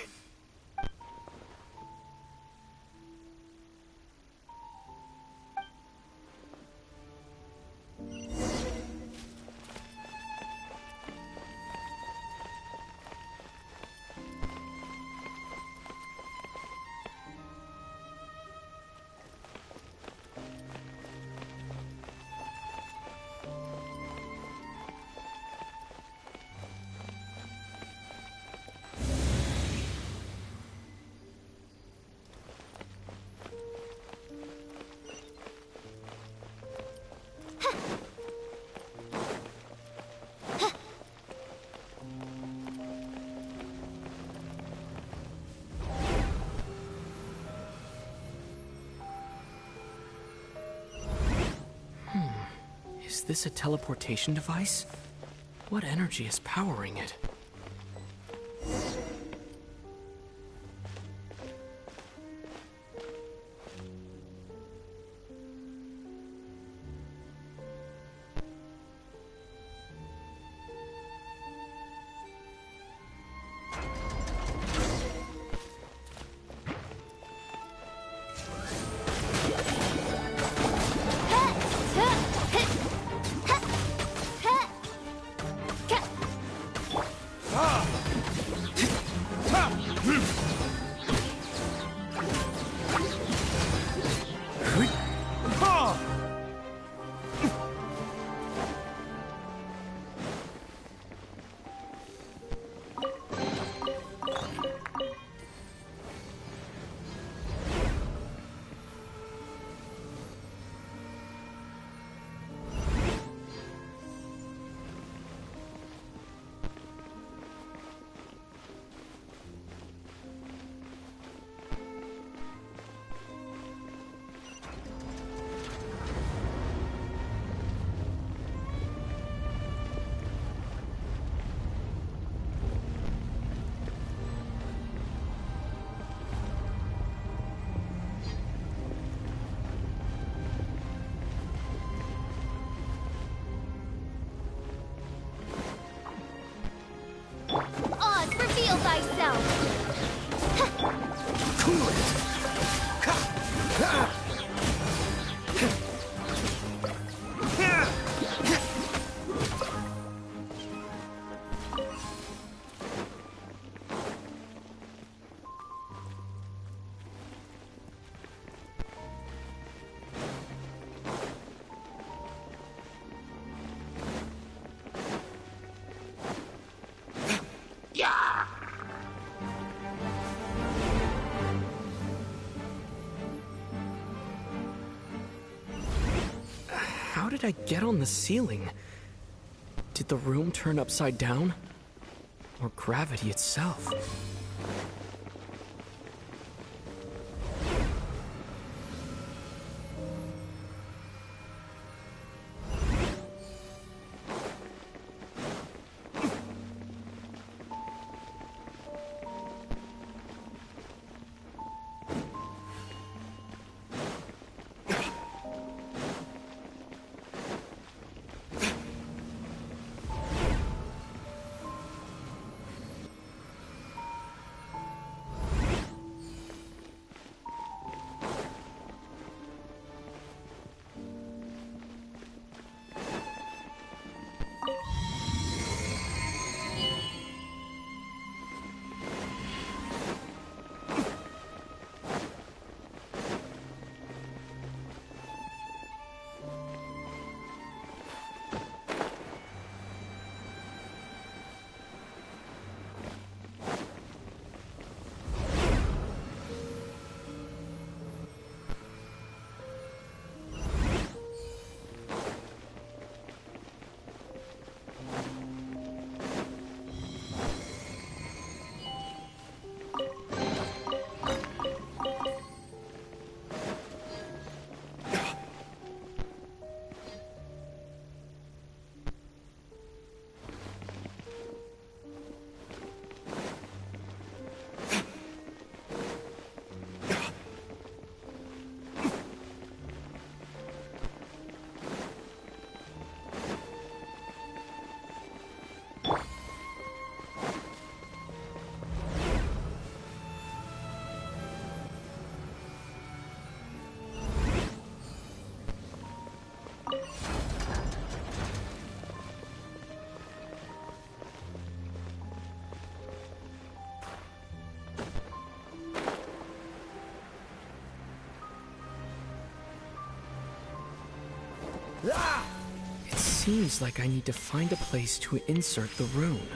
Is this a teleportation device? What energy is powering it? Oz, reveal thyself! did I get on the ceiling? Did the room turn upside down? Or gravity itself? It seems like I need to find a place to insert the rune.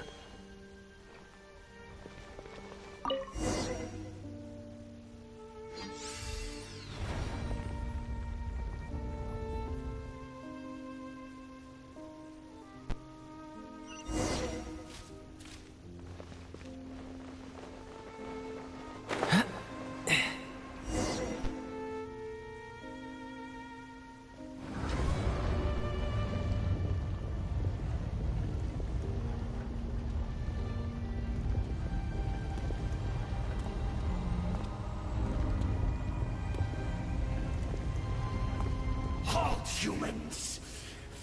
Humans,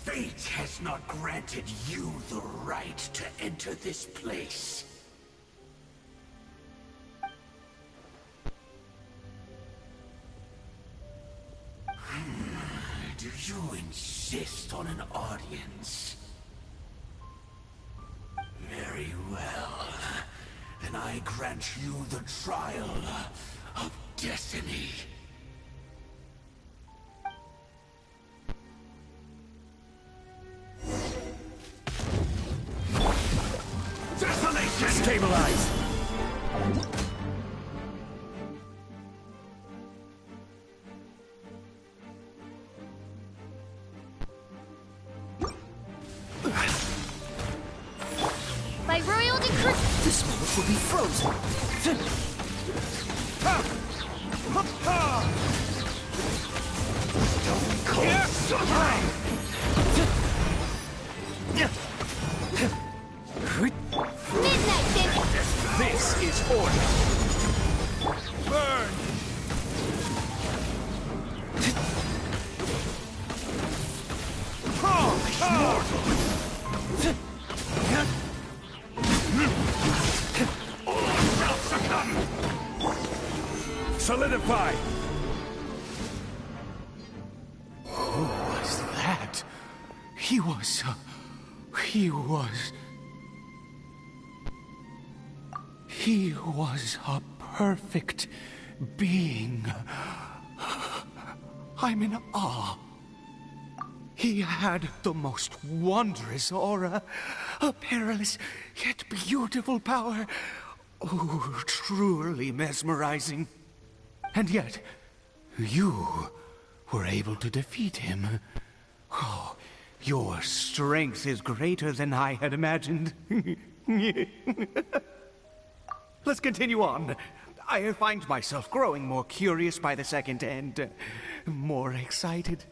fate has not granted you the right to enter this place. Do you insist on an audience? Very well. Then I grant you the trial of destiny. Stabilize! By royal decree, This moment will be frozen. midnight dinner. This is order! Burn! Solidify! Who was that? He was a perfect being. I'm in awe. He had the most wondrous aura, a perilous yet beautiful power. Oh, truly mesmerizing. And yet, you were able to defeat him. Oh, your strength is greater than I had imagined. Let's continue on. I find myself growing more curious by the second and more excited.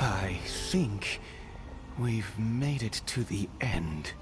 I think we've made it to the end.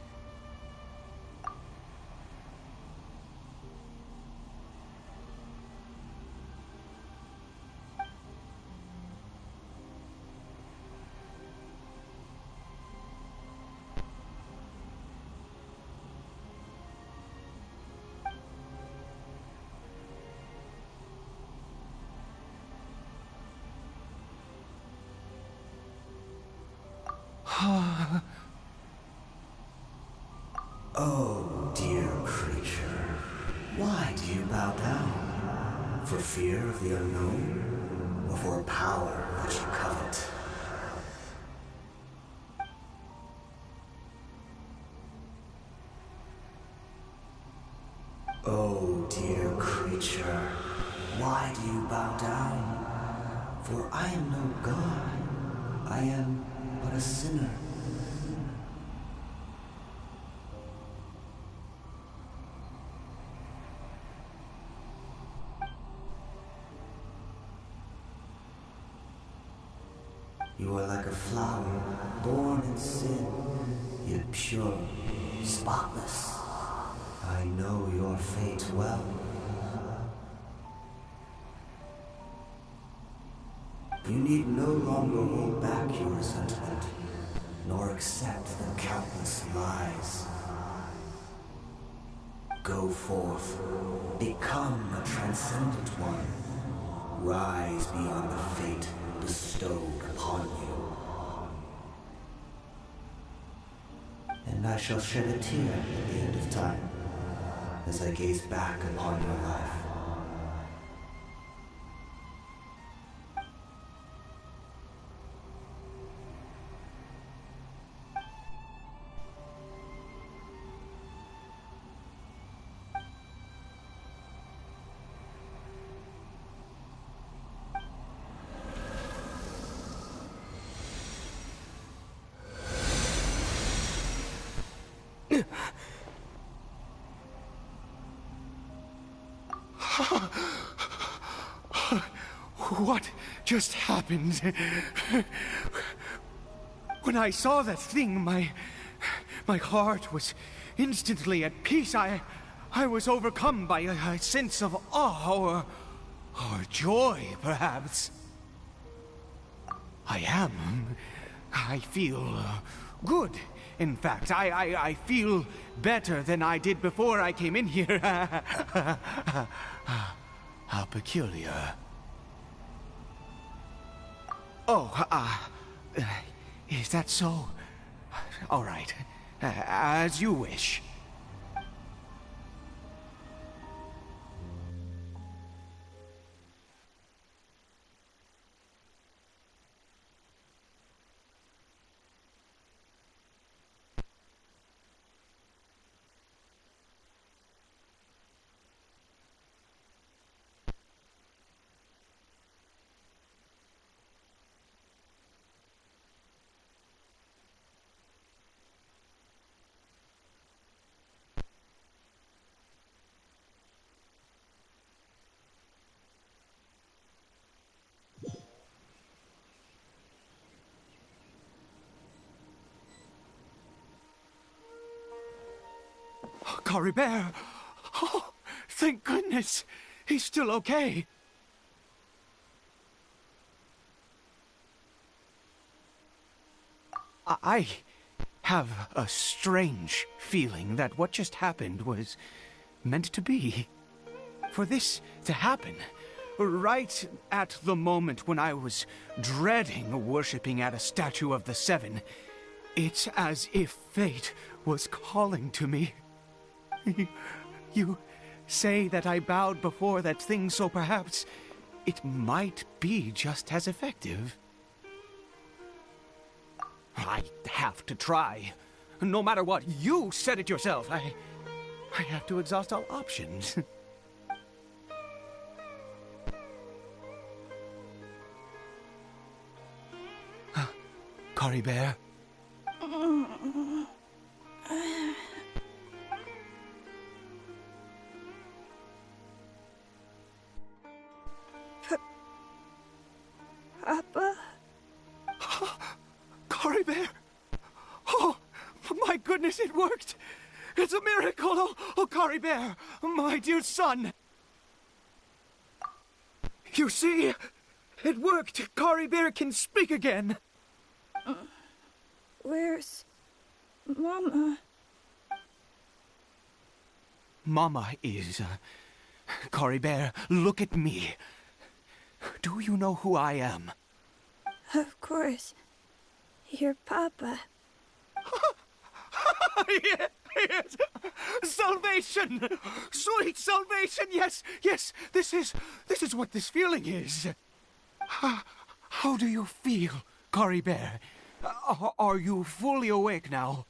Oh, dear creature, why do you bow down? For fear of the unknown? Or for a power that you covet? Oh, dear creature, why do you bow down? For I am no god. I am but a sinner. You are like a flower, born in sin, yet pure, spotless. I know your fate well. You need no longer hold back your resentment, nor accept the countless lies. Go forth, become a transcendent one. Rise beyond the fate bestowed upon you. And I shall shed a tear at the end of time, as I gaze back upon your life. What just happened? When I saw that thing, my heart was instantly at peace. I was overcome by a sense of awe or joy, perhaps. I feel good. In fact, I feel better than I did before I came in here. How peculiar. Oh, is that so? All right. As you wish. Caribert! Oh, thank goodness! He's still okay. I have a strange feeling that what just happened was meant to be. For this to happen, right at the moment when I was dreading worshipping at a statue of the Seven, it's as if fate was calling to me. You say that I bowed before that thing, so perhaps it might be just as effective. I have to try. No matter what, you said it yourself. I have to exhaust all options. Caribert? Papa? Caribert! Oh, my goodness, it worked! It's a miracle! Oh, Caribert, my dear son! You see, it worked! Caribert can speak again! Where's Mama? Mama is... Caribert, look at me. Do you know who I am? Of course. Your Papa. Yes! Salvation! Sweet salvation! Yes, yes! This is what this feeling is. How do you feel, Caribert? Are you fully awake now?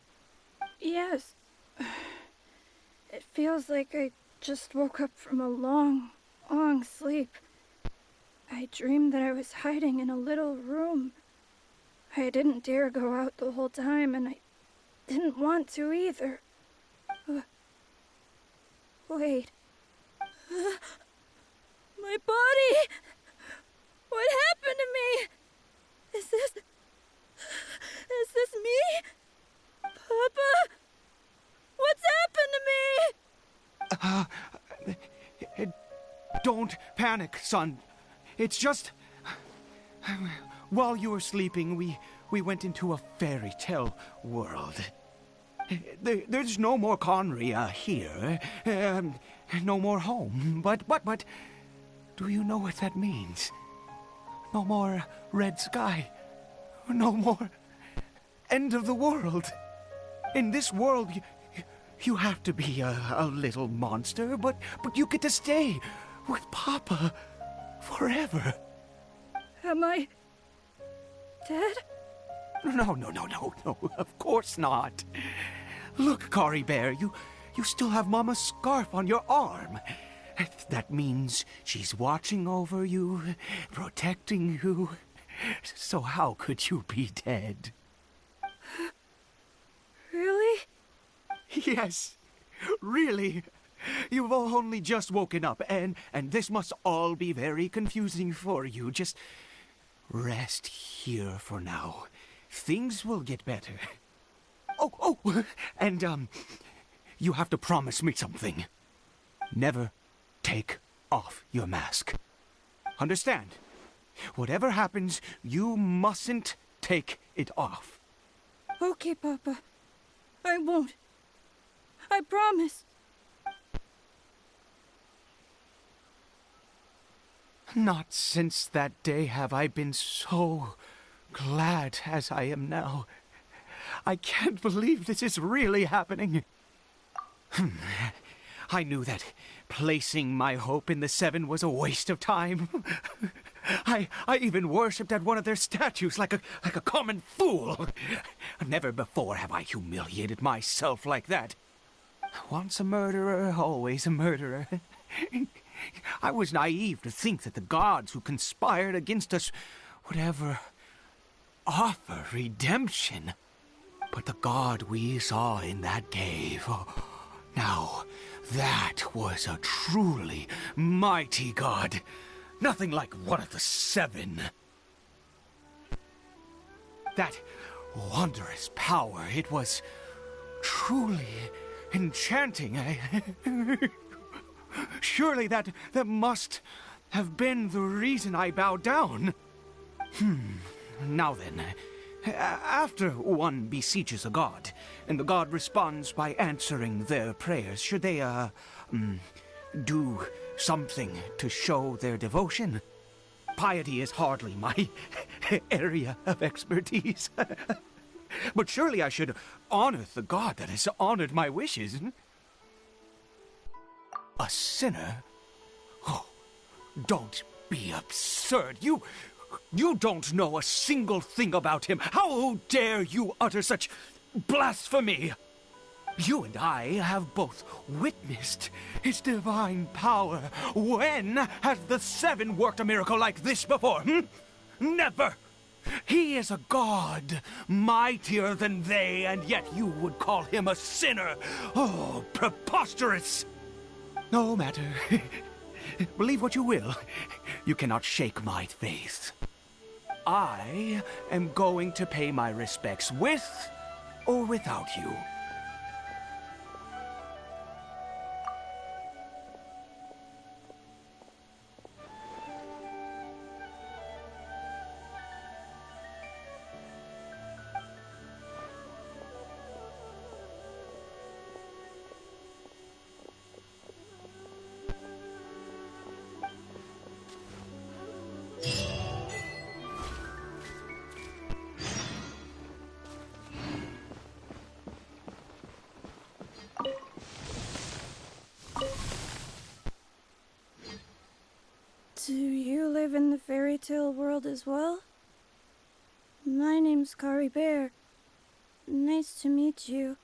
Yes. It feels like I just woke up from a long, long sleep. I dreamed that I was hiding in a little room. I didn't dare go out the whole time, and I didn't want to either. Wait. My body! What happened to me? Is this me? Papa? What's happened to me? Don't panic, son. It's just... While you were sleeping, we went into a fairy tale world. There's no more Conria here. No more home. But, do you know what that means? No more red sky. No more end of the world. In this world, you have to be a little monster, but you get to stay with Papa forever. Am I dead? No, of course not. Look, Caribert, you still have Mama's scarf on your arm. That means she's watching over you, protecting you. So how could you be dead? Really? Yes, really. You've only just woken up, and this must all be very confusing for you. Just rest here for now. Things will get better. Oh, and, you have to promise me something. Never take off your mask. Understand? Whatever happens, you mustn't take it off. Okay, Papa. I won't. I promise. Not since that day have I been so glad as I am now. I can't believe this is really happening. I knew that placing my hope in the Seven was a waste of time. I even worshipped at one of their statues like a common fool. Never before have I humiliated myself like that. Once a murderer, always a murderer. I was naive to think that the gods who conspired against us would ever offer redemption. But the god we saw in that cave, now that was a truly mighty god. Nothing like one of the Seven. That wondrous power, it was truly enchanting. Surely that must have been the reason I bowed down. Now then, after one beseeches a god, and the god responds by answering their prayers, should they, do something to show their devotion? Piety is hardly my area of expertise. But surely I should honor the god that has honored my wishes. A sinner? Oh, don't be absurd. You don't know a single thing about him. How dare you utter such blasphemy? You and I have both witnessed his divine power. When has the Seven worked a miracle like this before? Never! He is a god, mightier than they, and yet you would call him a sinner. Oh, preposterous! No matter. Believe what you will. You cannot shake my faith. I am going to pay my respects with or without you. Do you live in the fairy tale world as well? My name's Kari Bear. Nice to meet you.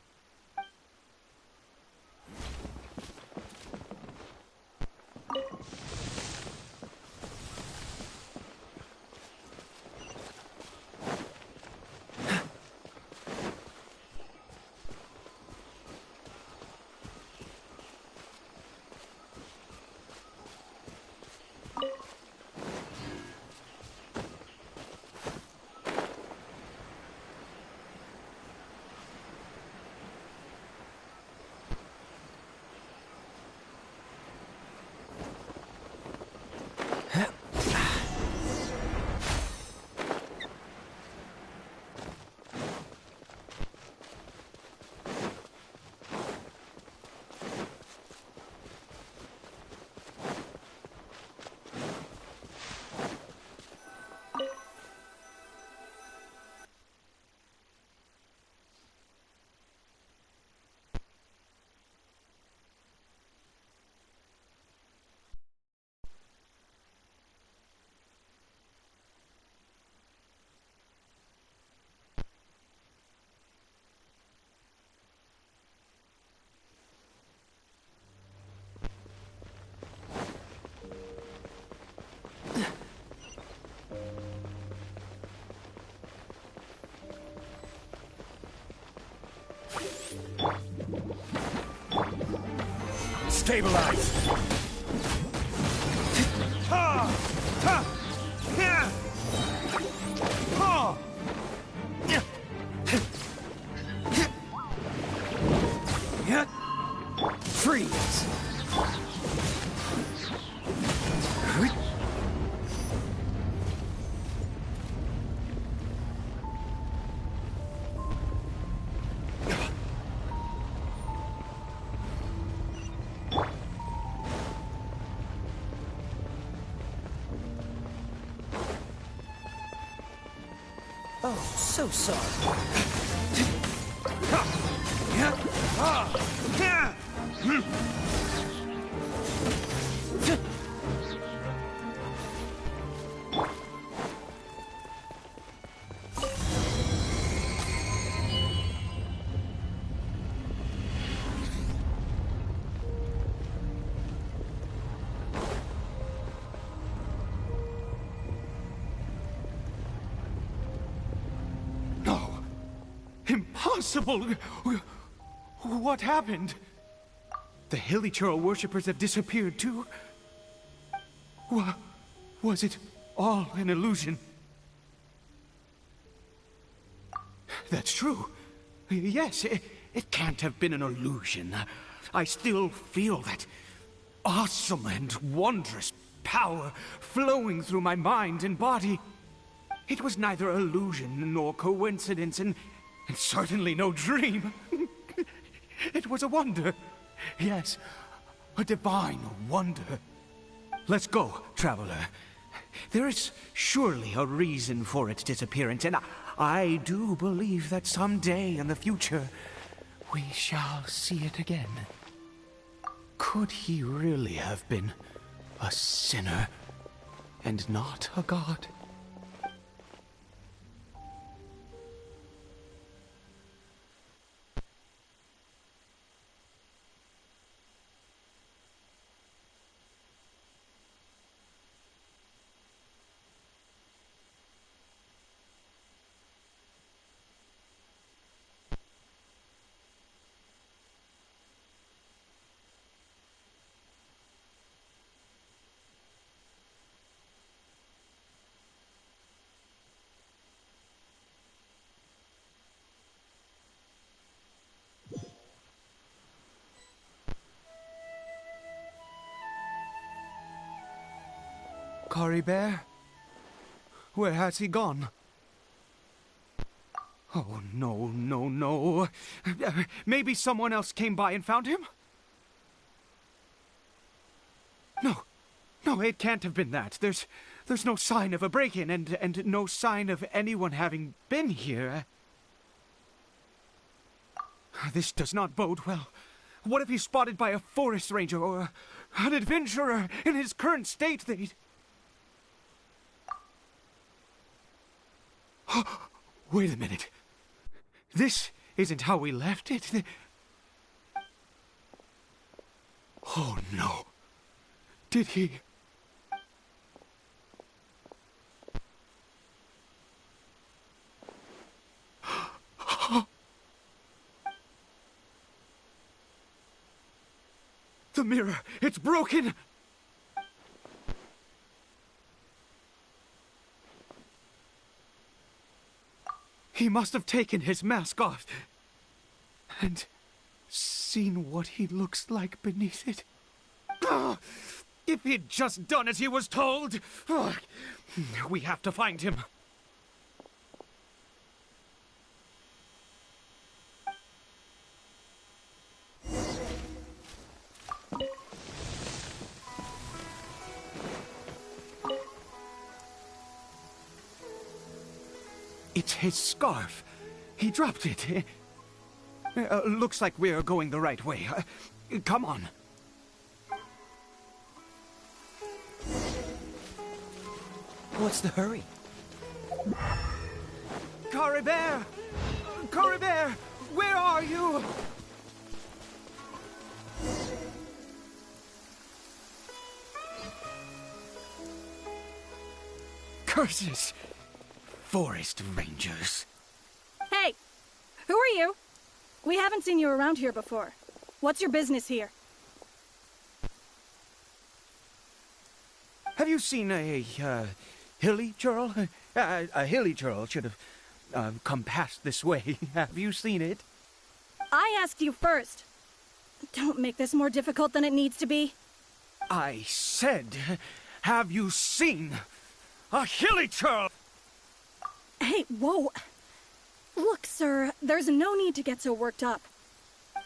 Stabilize! Freeze! Oh, so sorry. Impossible! What happened? The Hilichurl worshippers have disappeared too? Was it all an illusion? That's true. Yes, It can't have been an illusion. I still feel that awesome and wondrous power flowing through my mind and body. It was neither illusion nor coincidence, and certainly no dream. It was a wonder. Yes, a divine wonder. Let's go, traveler. There is surely a reason for its disappearance, and I do believe that someday in the future, we shall see it again. Could he really have been a sinner and not a god? Cory Bear? Where has he gone? Oh, no, no, no. Maybe someone else came by and found him? No, it can't have been that. There's no sign of a break-in and no sign of anyone having been here. This does not bode well. What if he's spotted by a forest ranger or an adventurer in his current state? Wait a minute. This isn't how we left it. Oh, no. Did he... The mirror! It's broken! He must have taken his mask off and seen what he looks like beneath it. If he'd just done as he was told! We have to find him. It's his scarf. He dropped it. Looks like we're going the right way. Come on. What's the hurry? Cory Bear! Cory Bear! Where are you? Curses! Forest rangers. Hey! Who are you? We haven't seen you around here before. What's your business here? Have you seen a hilly churl? A hilly churl should have come past this way. Have you seen it? I asked you first. Don't make this more difficult than it needs to be. I said, have you seen a hilly churl? Hey, whoa. Look, sir, there's no need to get so worked up.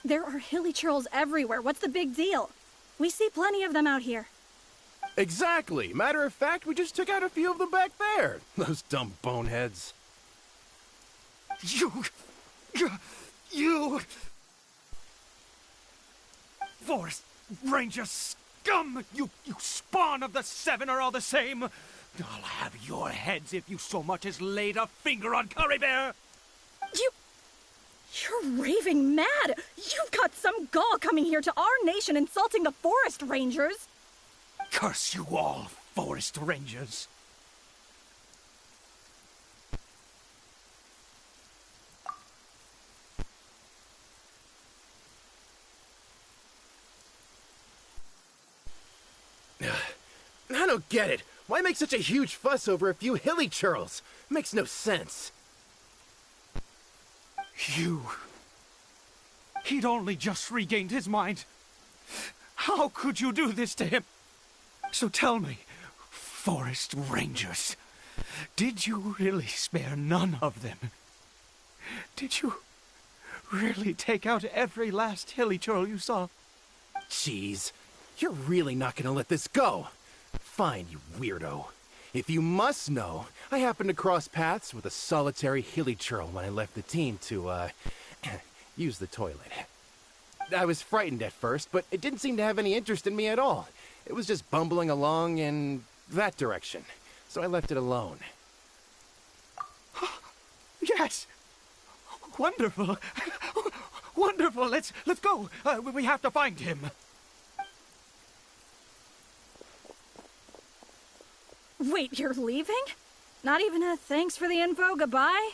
There are hilly churls everywhere. What's the big deal? We see plenty of them out here. Exactly. Matter of fact, we just took out a few of them back there. Those dumb boneheads. You... Forest Ranger scum! You spawn of the Seven are all the same! I'll have your heads if you so much as laid a finger on Cory Bear! You're raving mad! You've got some gall coming here to our nation insulting the Forest Rangers! Curse you all, Forest Rangers! I don't get it. Why make such a huge fuss over a few hilly churls? Makes no sense. He'd only just regained his mind. How could you do this to him? So tell me, Forest Rangers, did you really spare none of them? Did you really take out every last hilly churl you saw? Jeez, you're really not gonna let this go. Fine, you weirdo. If you must know, I happened to cross paths with a solitary hilly churl when I left the team to, use the toilet. I was frightened at first, but it didn't seem to have any interest in me at all. It was just bumbling along in that direction, so I left it alone. Yes! Wonderful! Wonderful! Let's go! We have to find him! Wait, you're leaving? Not even a thanks for the info, goodbye?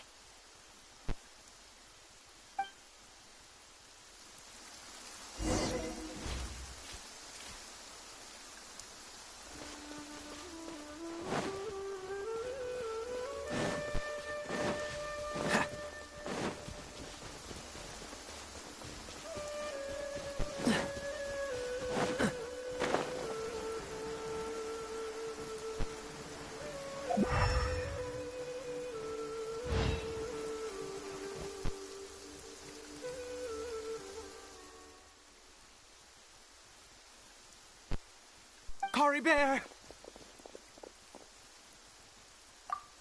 Cory Bear!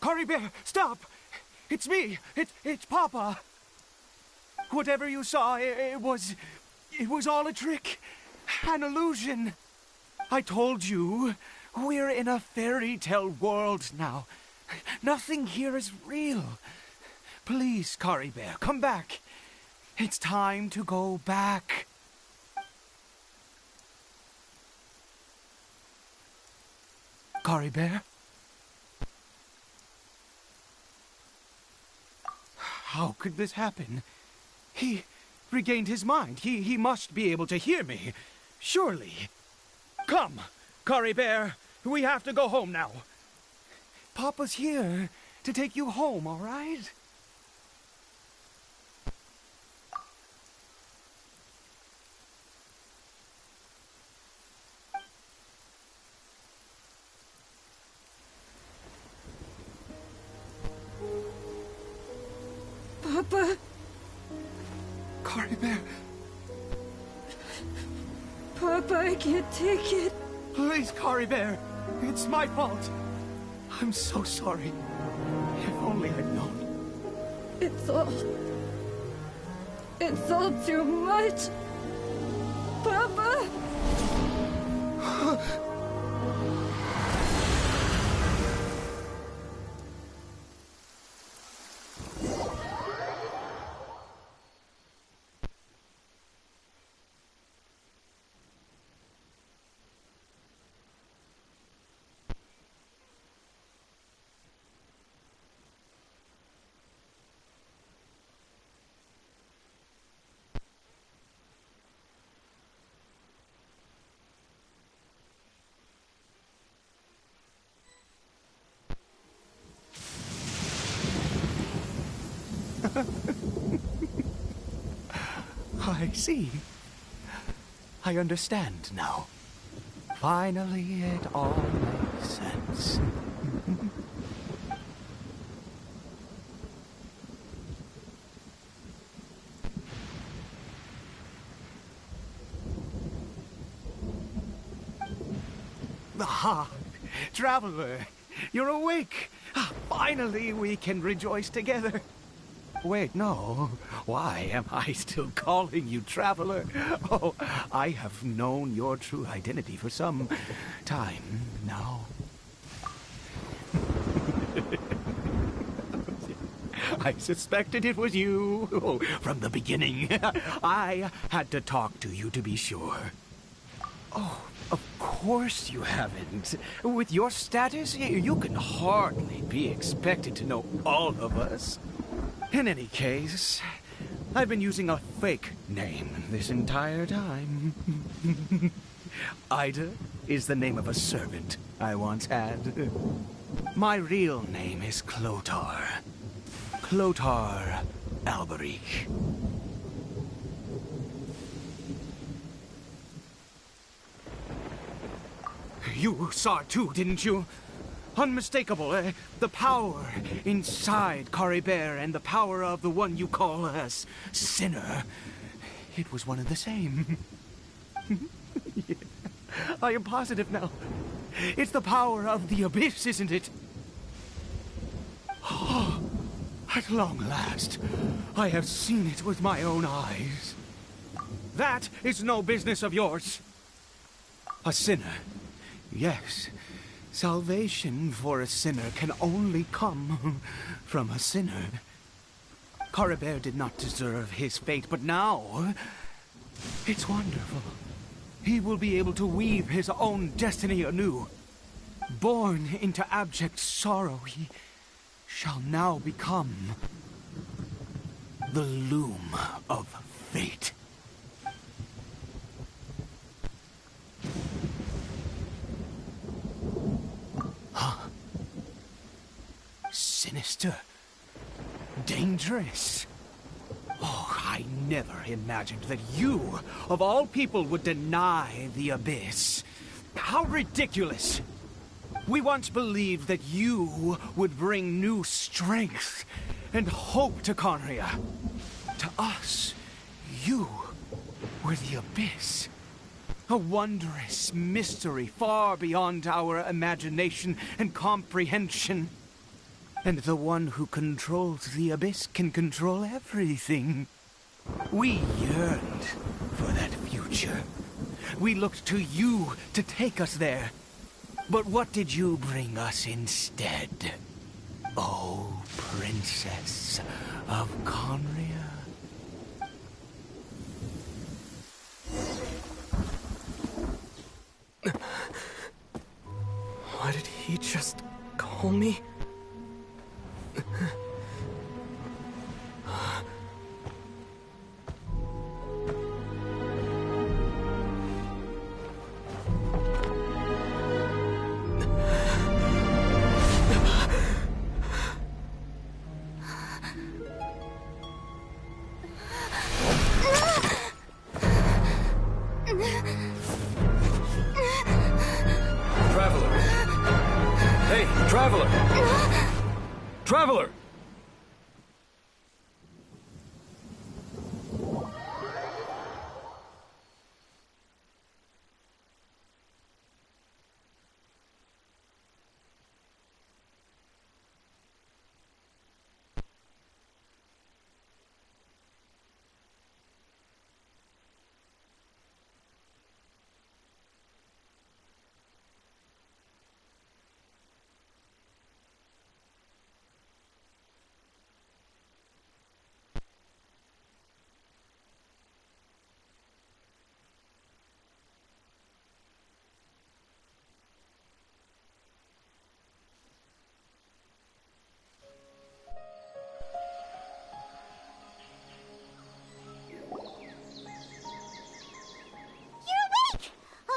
Cory Bear, stop! It's me! It's Papa! Whatever you saw, it was all a trick. An illusion. I told you, we're in a fairy tale world now. Nothing here is real. Please, Cory Bear, come back. It's time to go back. Cory Bear? How could this happen? He regained his mind. He must be able to hear me. Surely. Come, Cory Bear. We have to go home now. Papa's here to take you home, all right? Papa? Cory Bear. Papa, I can't take it. Please, Cory Bear. It's my fault. I'm so sorry. If only I'd known. It's all too much. Papa! I see. I understand now. Finally, it all makes sense. Ah, Traveler, you're awake. Finally, we can rejoice together. Wait, no. Why am I still calling you Traveler? Oh, I have known your true identity for some time now. I suspected it was you from the beginning. I had to talk to you to be sure. Oh, of course you haven't. With your status, you can hardly be expected to know all of us. In any case, I've been using a fake name this entire time. Ida is the name of a servant I once had. My real name is Clotar. Clotar Alberic. You saw it too, didn't you? Unmistakable, eh? The power inside Caribert and the power of the one you call a sinner. It was one and the same. Yeah, I am positive now. It's the power of the abyss, isn't it? Oh, at long last, I have seen it with my own eyes. That is no business of yours. A sinner. Yes, salvation for a sinner can only come from a sinner. Caribert did not deserve his fate, but now it's wonderful. He will be able to weave his own destiny anew. Born into abject sorrow, he shall now become the loom of fate. Huh? Sinister. Dangerous. Oh, I never imagined that you, of all people, would deny the abyss. How ridiculous! We once believed that you would bring new strength and hope to Conria. To us, you were the abyss. A wondrous mystery far beyond our imagination and comprehension. And the one who controls the abyss can control everything. We yearned for that future. We looked to you to take us there. But what did you bring us instead? Oh, Princess of Conria. What did he just call me? Traveler! Hey, Traveler! Traveler!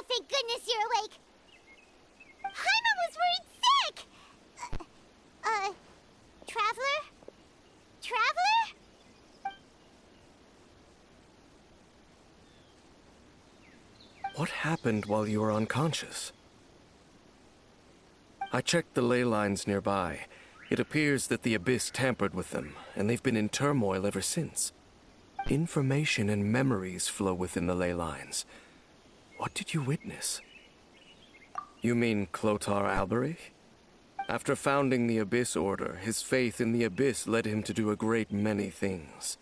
Thank goodness you're awake! Hyman was worried sick! Traveler? Traveler? What happened while you were unconscious? I checked the ley lines nearby. It appears that the Abyss tampered with them, and they've been in turmoil ever since. Information and memories flow within the ley lines. What did you witness? You mean Clotar Alberich? After founding the Abyss Order, his faith in the Abyss led him to do a great many things.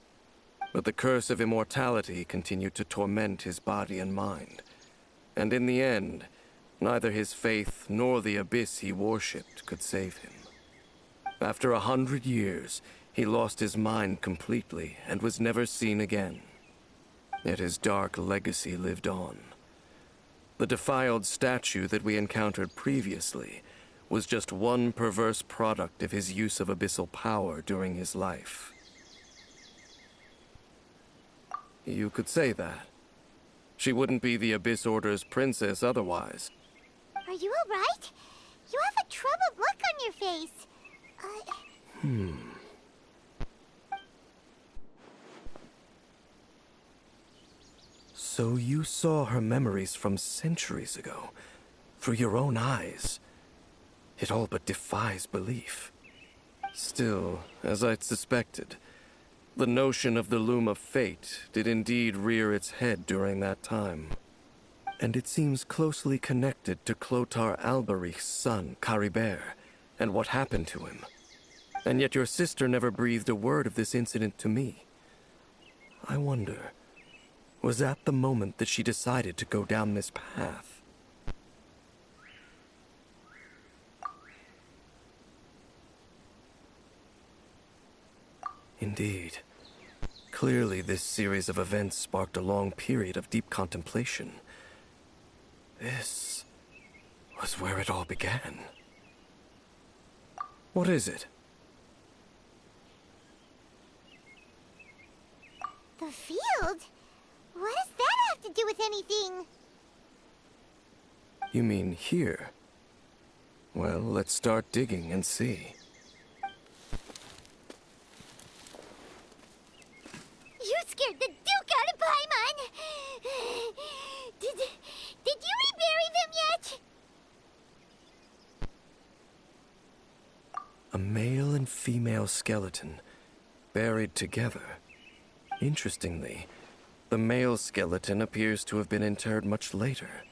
But the curse of immortality continued to torment his body and mind. And in the end, neither his faith nor the Abyss he worshipped could save him. After 100 years, he lost his mind completely and was never seen again. Yet his dark legacy lived on. The defiled statue that we encountered previously was just one perverse product of his use of abyssal power during his life. You could say that. She wouldn't be the Abyss Order's princess otherwise. Are you alright? You have a troubled look on your face. So you saw her memories from centuries ago. through your own eyes. It all but defies belief. Still, as I'd suspected, the notion of the Loom of Fate did indeed rear its head during that time. And it seems closely connected to Clothar Alberich's son, Caribert, and what happened to him. And yet your sister never breathed a word of this incident to me. I wonder, was that the moment that she decided to go down this path? Indeed. Clearly, this series of events sparked a long period of deep contemplation. This was where it all began. What is it? The field? What does that have to do with anything? You mean here? Well, let's start digging and see. You scared the Duke out of Paimon! Did you rebury them yet? A male and female skeleton, buried together. Interestingly, the male skeleton appears to have been interred much later,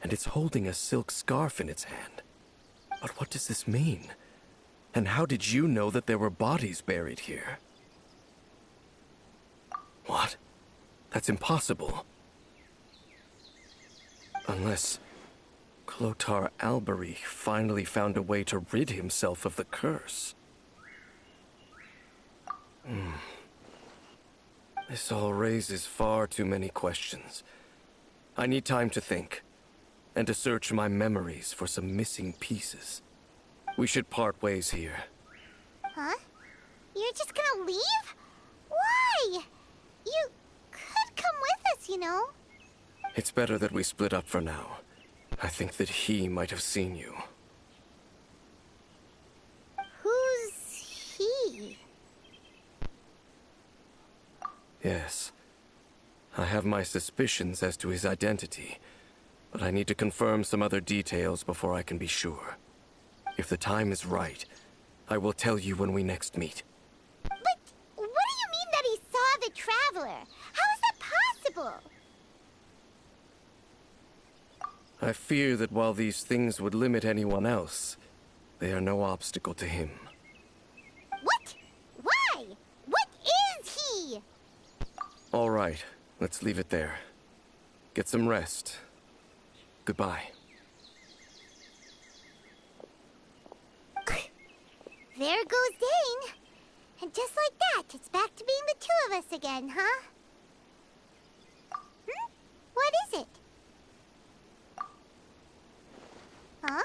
and it's holding a silk scarf in its hand. But what does this mean? And how did you know that there were bodies buried here? What? That's impossible. Unless Clothar Alberich finally found a way to rid himself of the curse. This all raises far too many questions. I need time to think, and to search my memories for some missing pieces. We should part ways here. Huh? You're just gonna leave? Why? You could come with us, you know. It's better that we split up for now. I think that he might have seen you. Who's he? Yes. I have my suspicions as to his identity, but I need to confirm some other details before I can be sure. If the time is right, I will tell you when we next meet. But what do you mean that he saw the Traveler? How is that possible? I fear that while these things would limit anyone else, they are no obstacle to him. What? Why? What is he? All right, let's leave it there. Get some rest. Goodbye. There goes Dane. And just like that, it's back to being the two of us again, huh? What is it? Huh?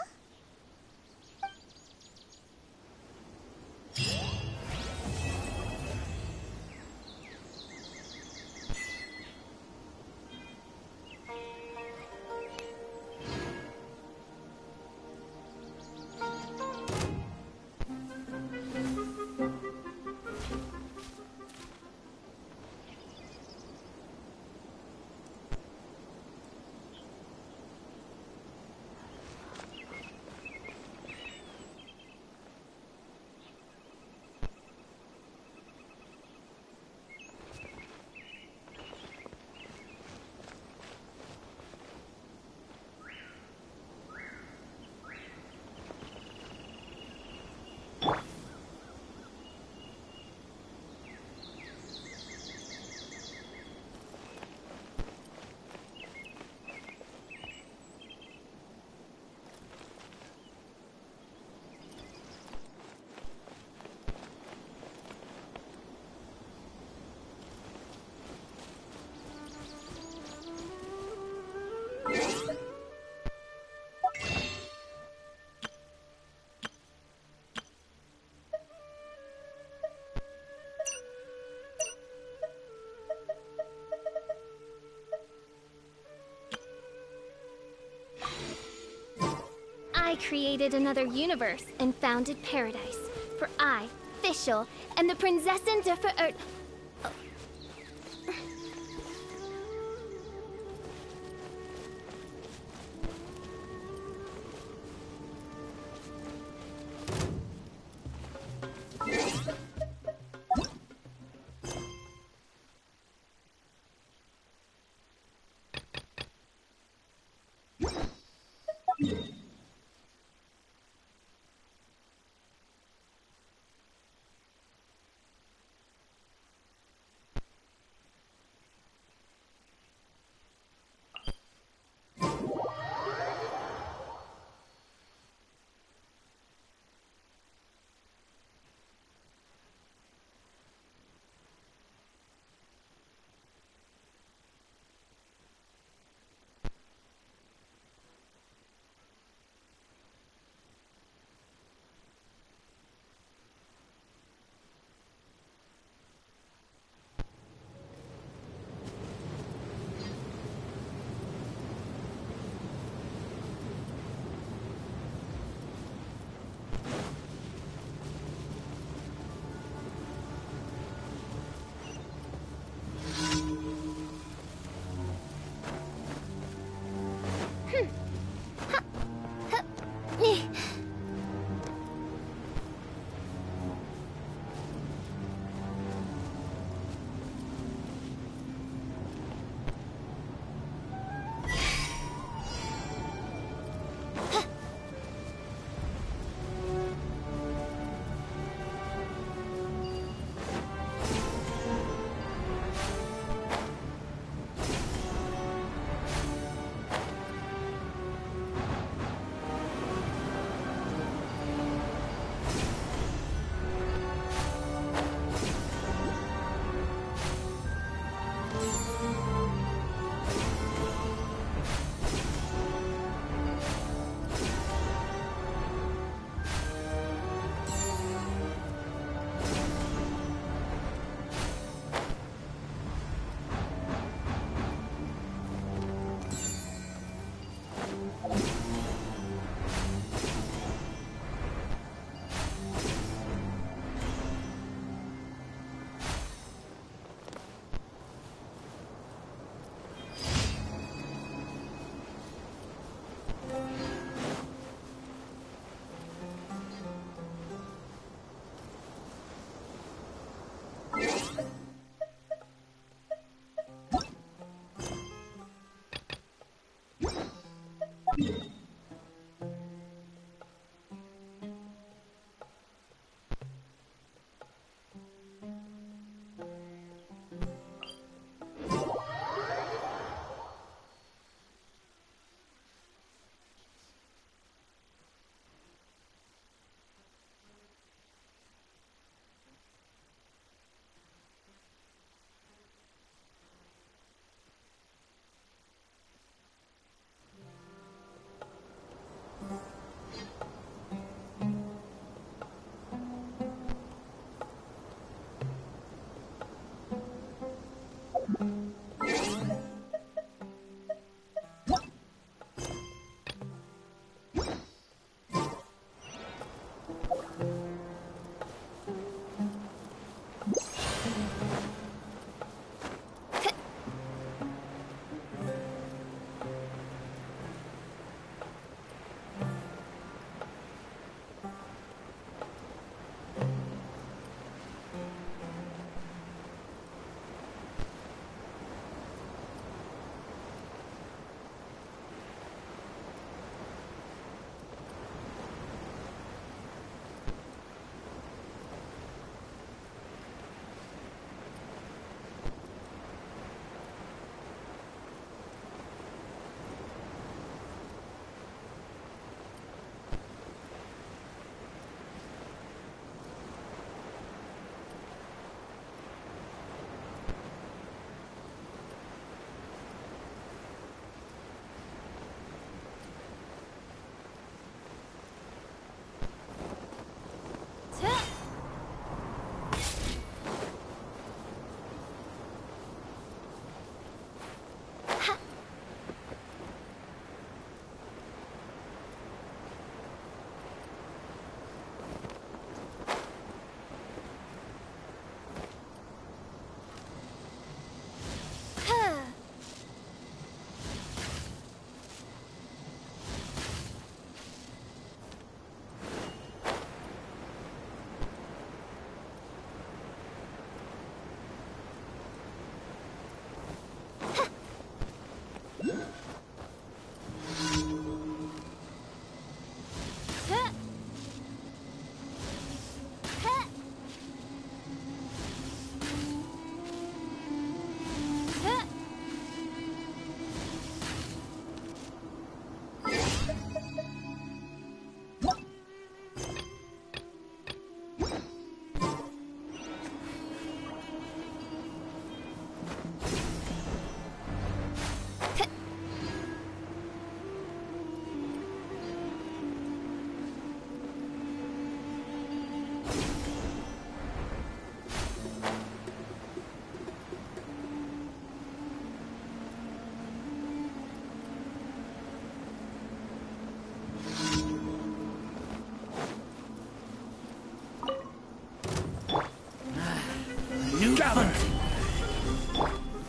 I created another universe and founded paradise. For I, Fischl, am the Prinzessin der Verirrt...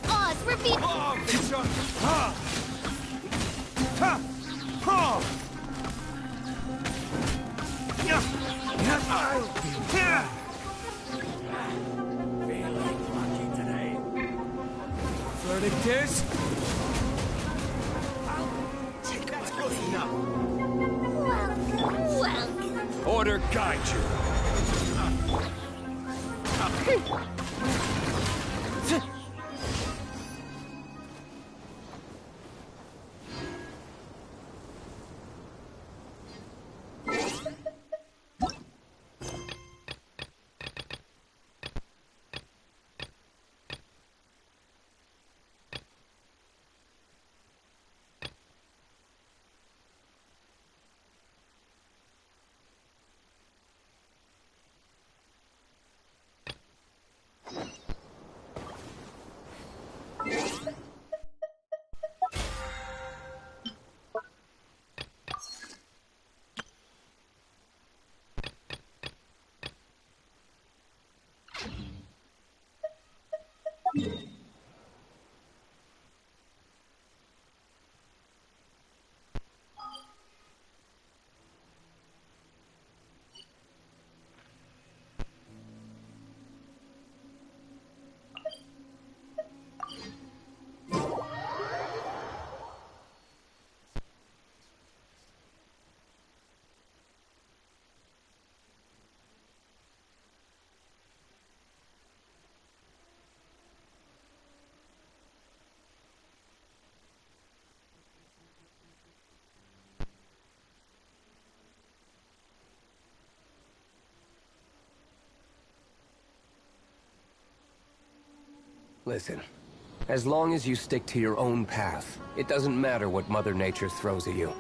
Oz, repeat. Verdict is... Welcome. Order guide you. Listen, as long as you stick to your own path, it doesn't matter what Mother Nature throws at you.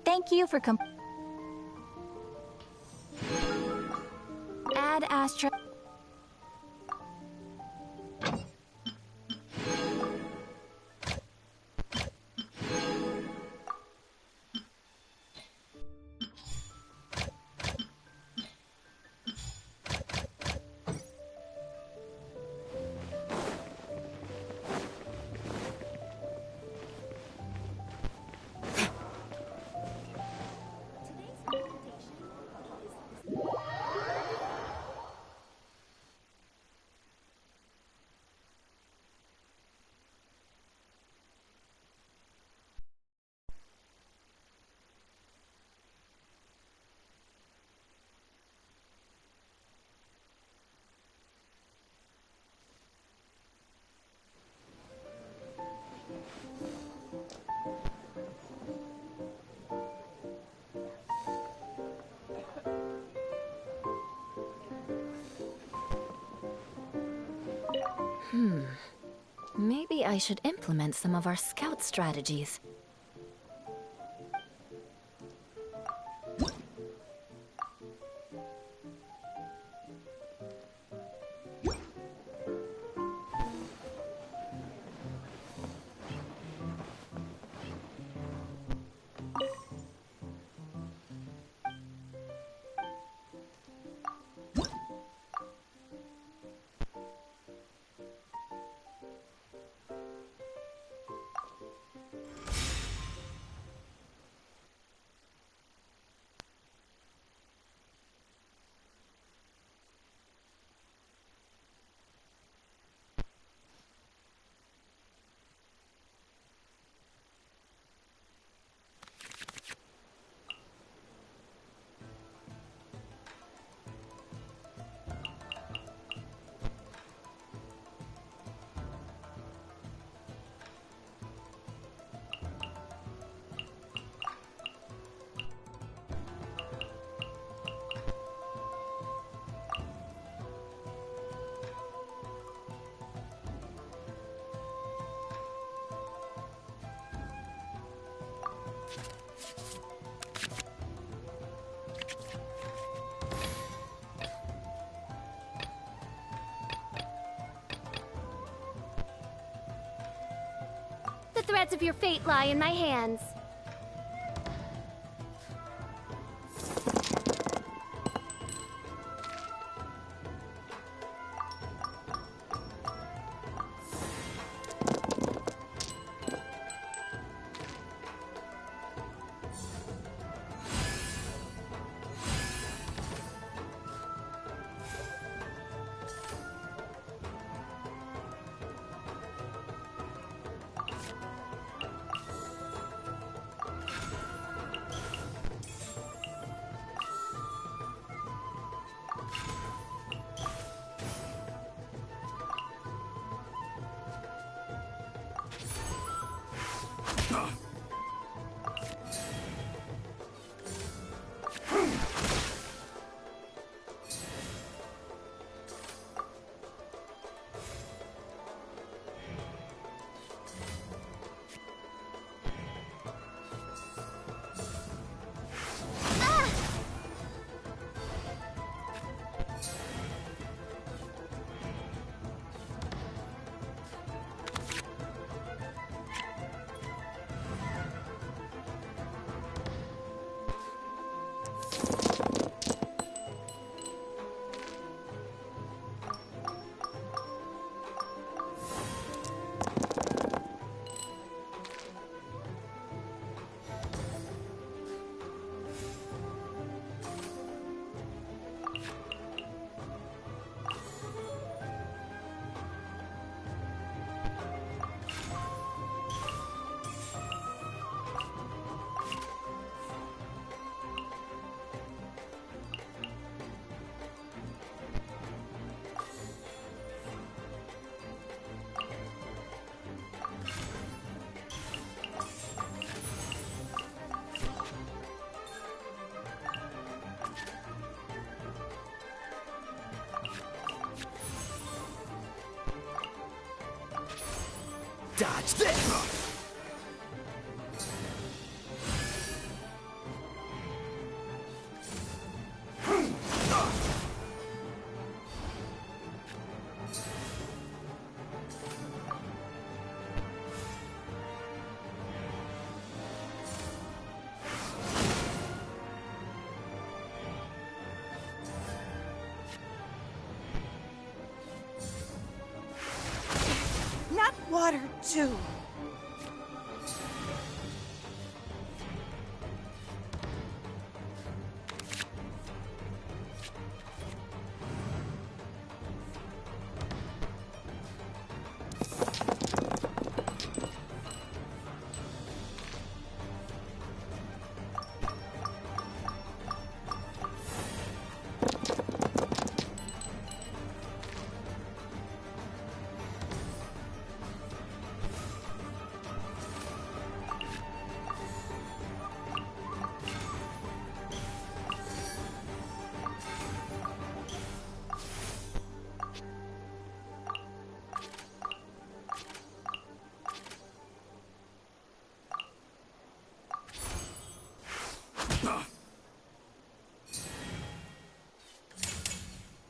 Thank you for Add Astra. Maybe I should implement some of our scout strategies. The threads of your fate lie in my hands. Dodge this! water, too.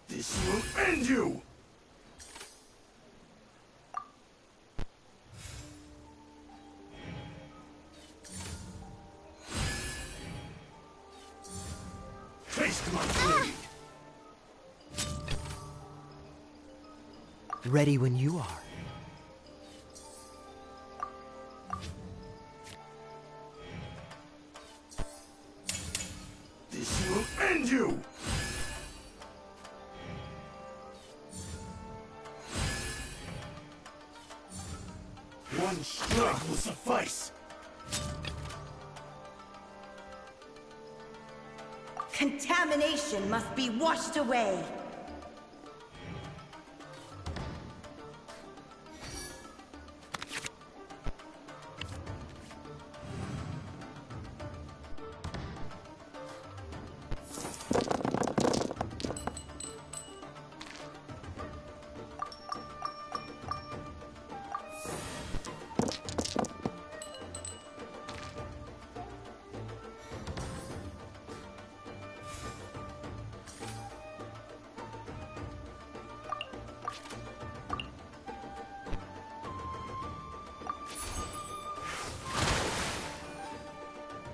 This will end you! Taste my blade! Ready when you are. This will end you! One strike will suffice! Contamination must be washed away.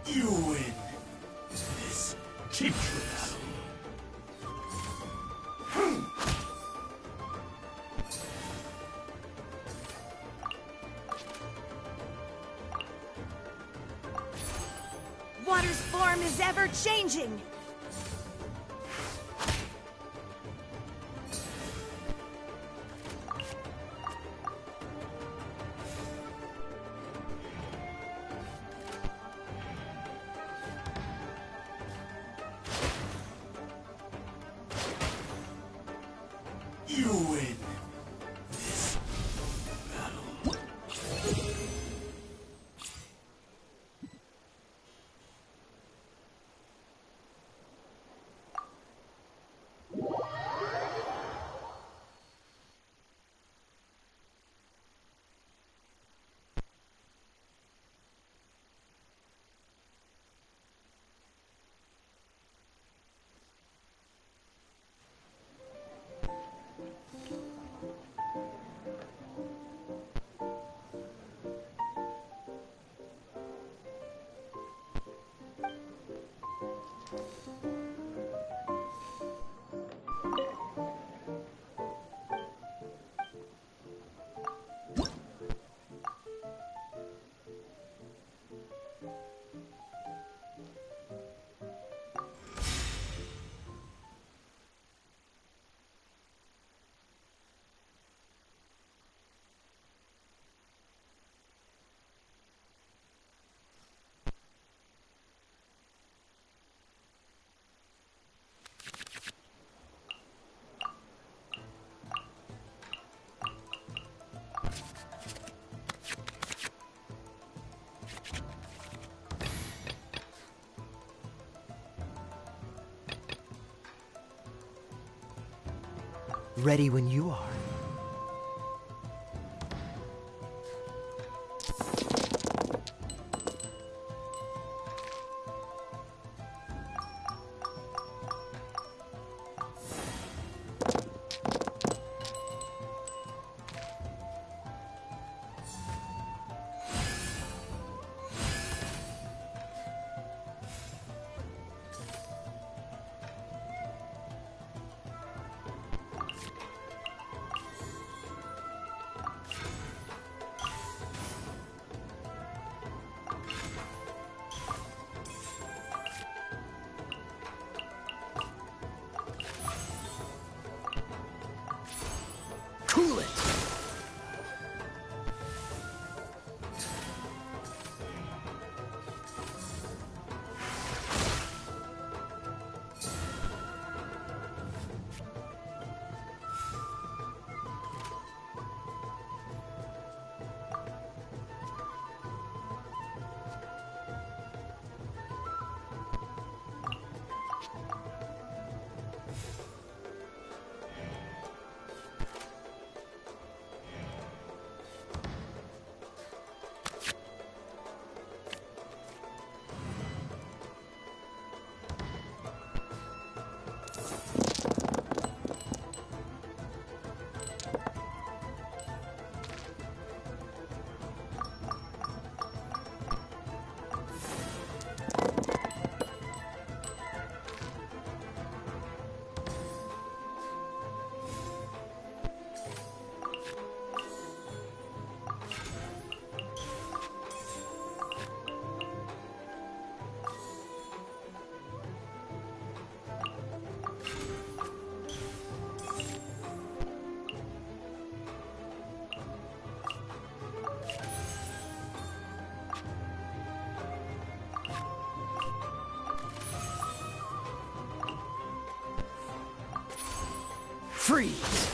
You win this cheap trick. Water's form is ever changing. You win this battle. Ready when you are. Freeze!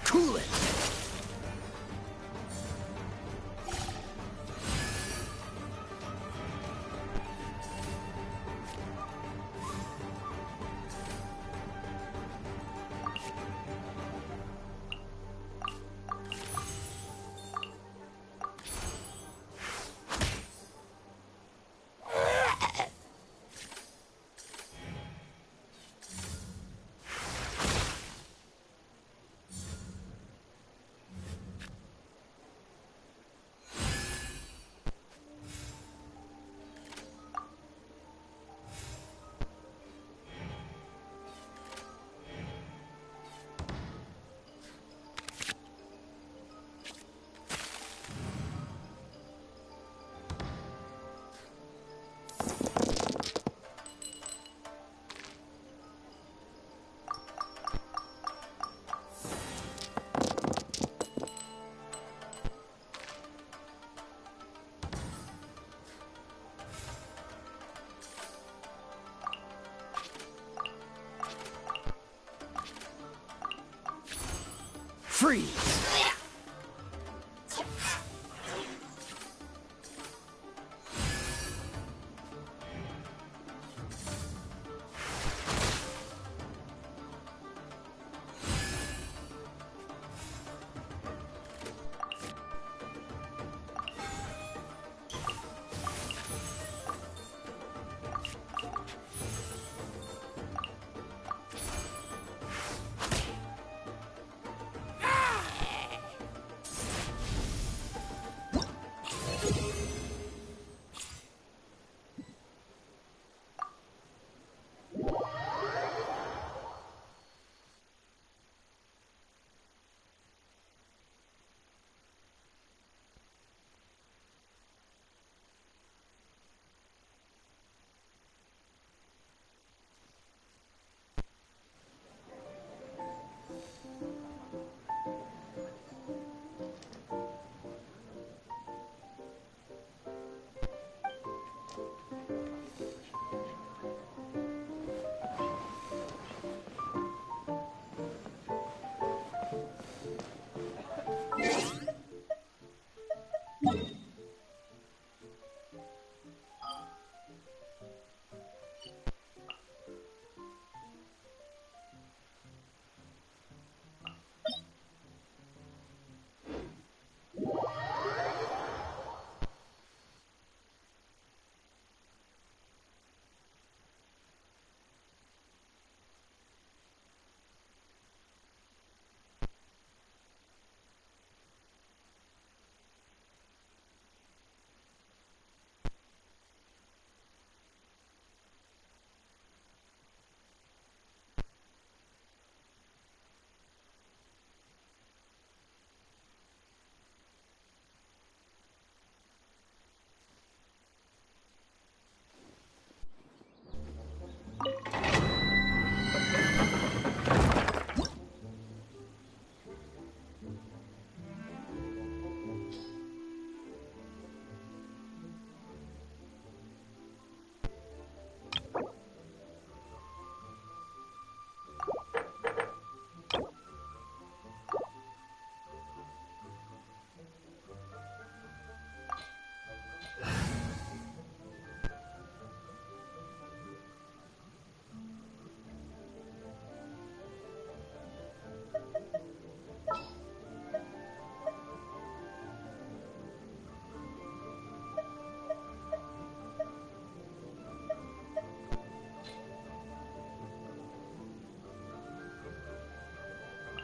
Cool it! Freeze!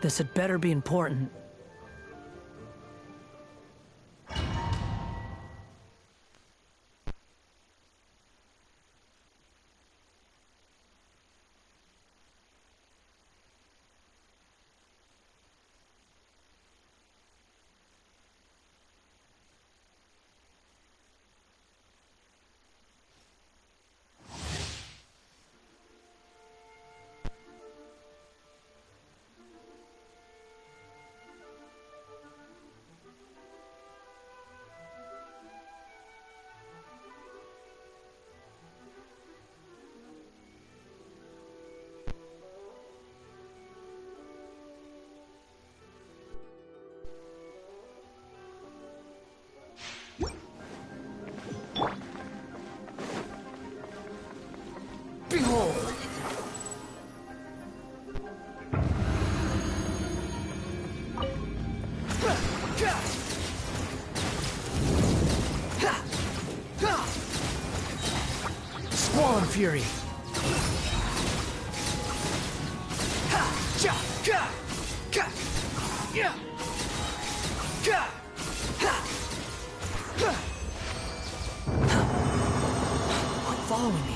This had better be important. Behold! Squall Fury! Quit following me.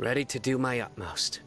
Ready to do my utmost.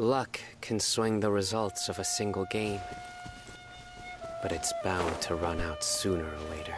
Luck can swing the results of a single game, but it's bound to run out sooner or later.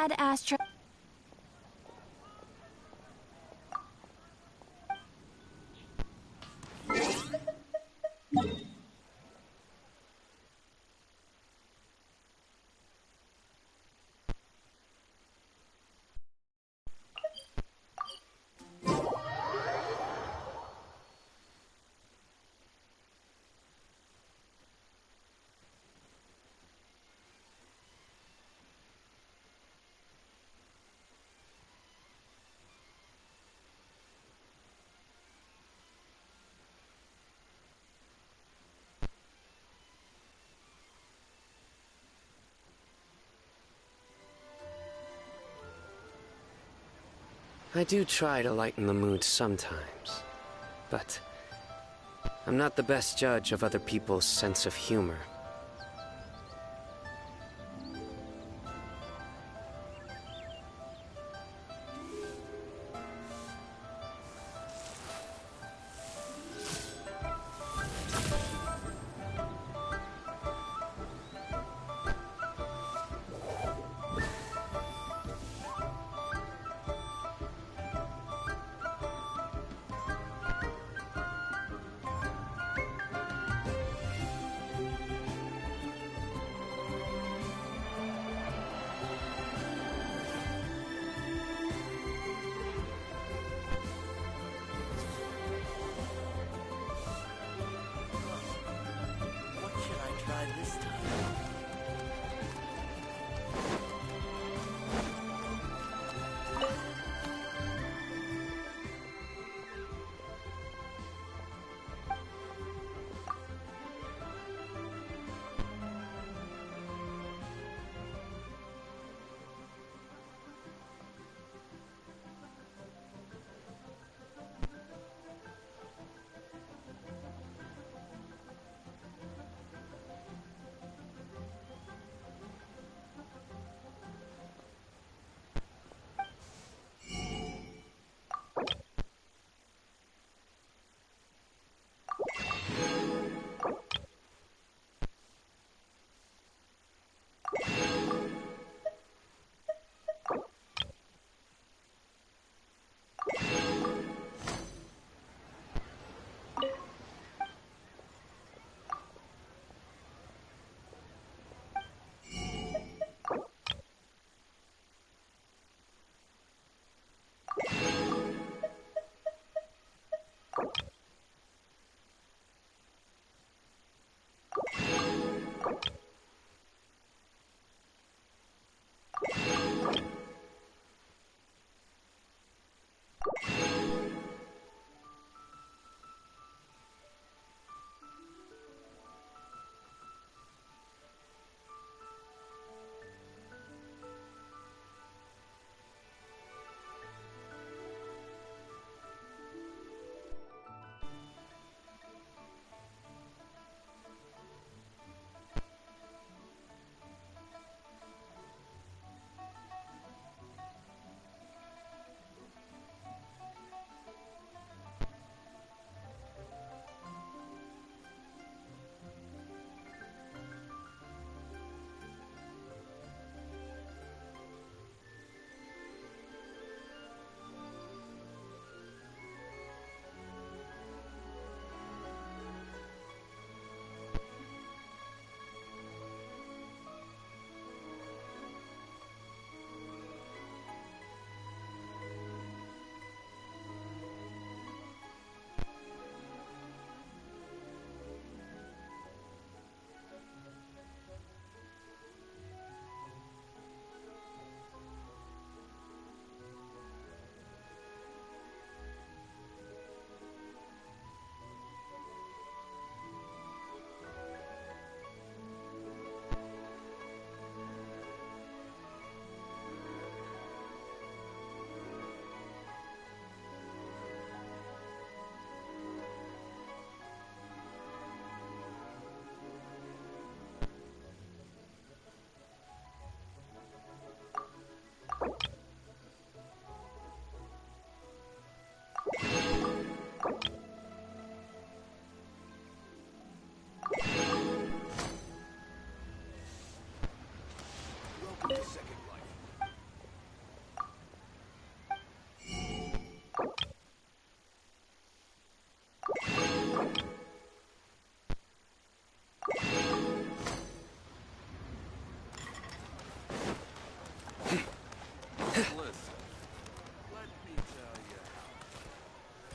glad Astra... I do try to lighten the mood sometimes, but I'm not the best judge of other people's sense of humor.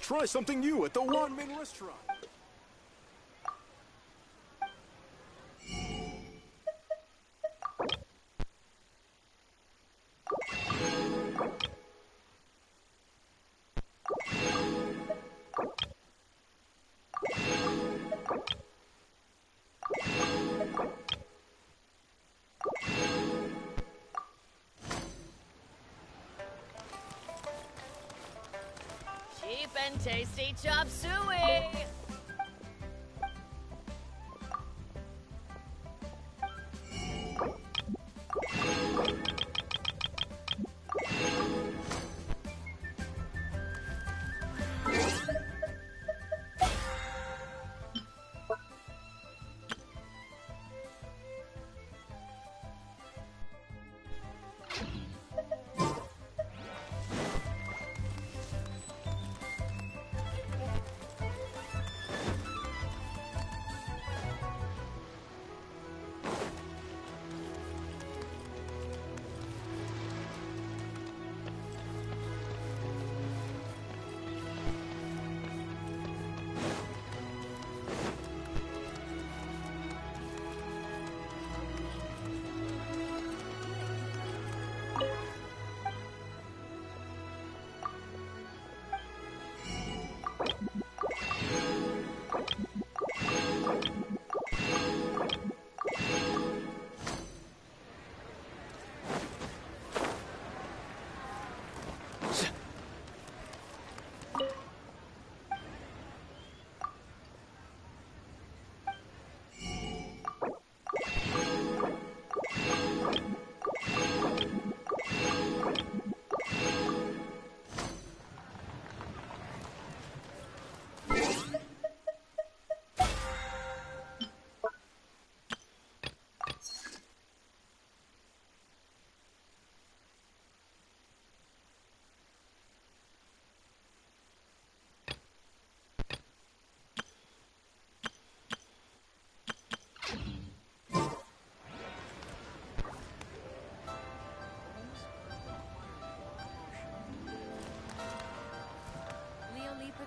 Try something new at the Wanmin restaurant. Cheap and tasty chop suey!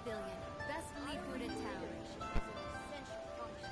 Pavilion. Best Lee food in town. Is an essential function.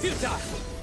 Futile!